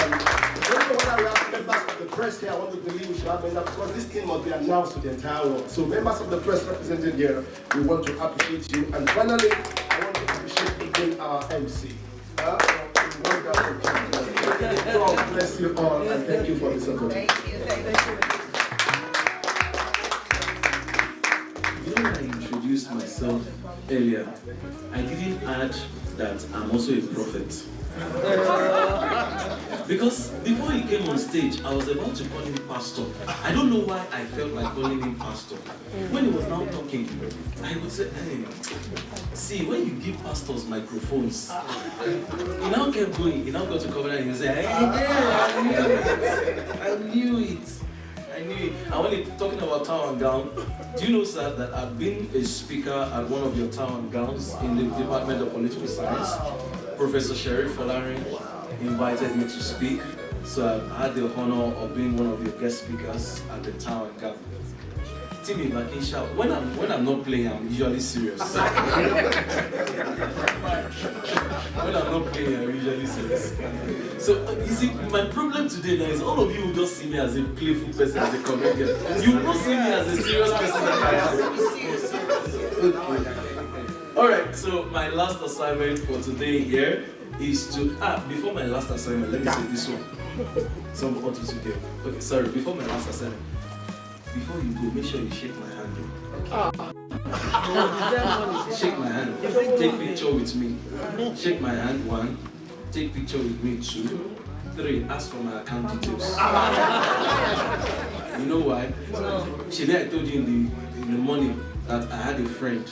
don't know whether we have members of the press here. I want to believe we should have members because this thing must be announced to the entire world. So members of the press represented here, we want to appreciate you. And finally, I want to appreciate again our MC. Wonderful. God bless you all and thank you for this opportunity. Thank you. When I introduced myself earlier, I didn't add that I'm also a prophet. Because before he came on stage, I was about to call him pastor. I don't know why I felt like calling him pastor. When he was now talking, I would say, hey, see, when you give pastors microphones, he now kept going, he now got to cover and he would say, hey, I knew it. And when you're talking about town and gown, do you know, sir, that I've been a speaker at one of your town and gowns in the Department of Political Science? Professor Sheriff Folarin invited me to speak, so I've had the honor of being one of your guest speakers at the town and gown. Timmy Makisha, when I'm not playing, I'm usually serious. When I'm not playing, I'm usually serious. So, you see, my problem today now is all of you will just see me as a playful person, as a comedian. You will not see me as a serious person that I am. Alright, so my last assignment for today here is to... before my last assignment, let me say this one. Some auto today. Okay, sorry, before my last assignment. Before you go, make sure you shake my hand. Shake my hand. Take picture with me. Shake my hand, 1. Take picture with me, 2. 3. Ask for my account details. You know why? Today I told you in the morning that I had a friend.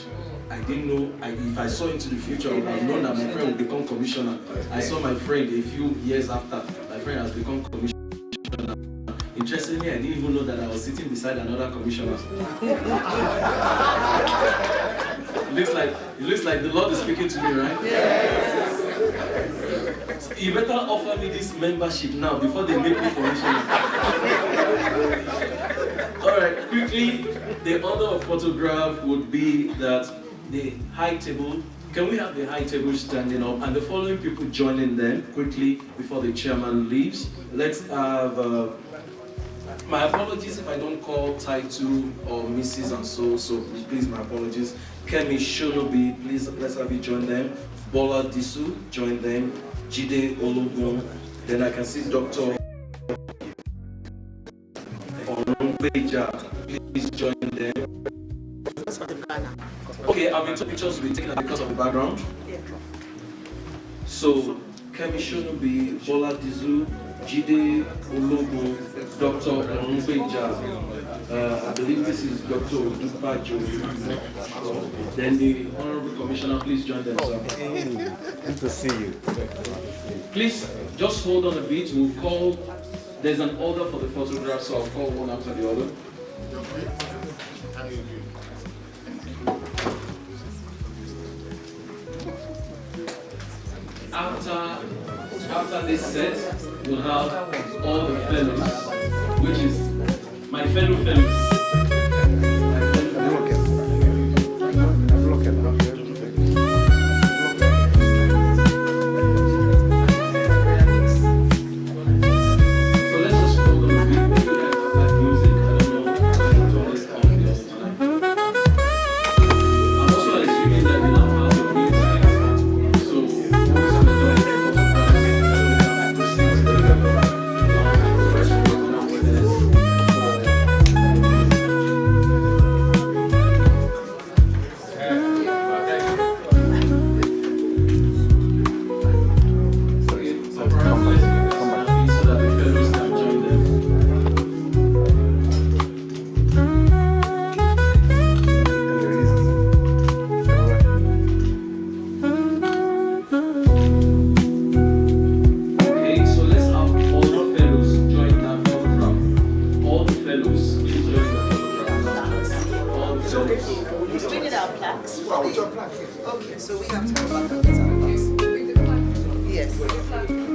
I didn't know, if I saw into the future, I would have known that my friend would become commissioner. I saw my friend a few years after, my friend has become commissioner. Interestingly, I didn't even know that I was sitting beside another commissioner. It looks like the Lord is speaking to me, right? Yes. So you better offer me this membership now before they make me commissioner. Alright, quickly, the order of photograph would be that the high table, can we have the high table standing up and the following people joining them quickly before the chairman leaves. Let's have, my apologies if I don't call title or Mrs. and so please my apologies. Kemi Shonobi, please let's have you join them. Bola Disu, join them. Jide Ologun, then I can see Dr. Onumbeja, please join them. Okay, I've been told pictures will be taken because of the background. So, Kemi Shonobi, Bola Disu, Jide Ologun, Dr. Onumbeja. I believe this is Dr. Odubajo. Then the Honorable Commissioner, please join them, sir. Good to see you. Please, just hold on a bit. We'll call, there's an order for the photograph, so I'll call one after the other. After this set, we'll have all the fellows, which is my fellow fellows. So we need our plaques. Okay, so we have to go back and get our plaques. Yes.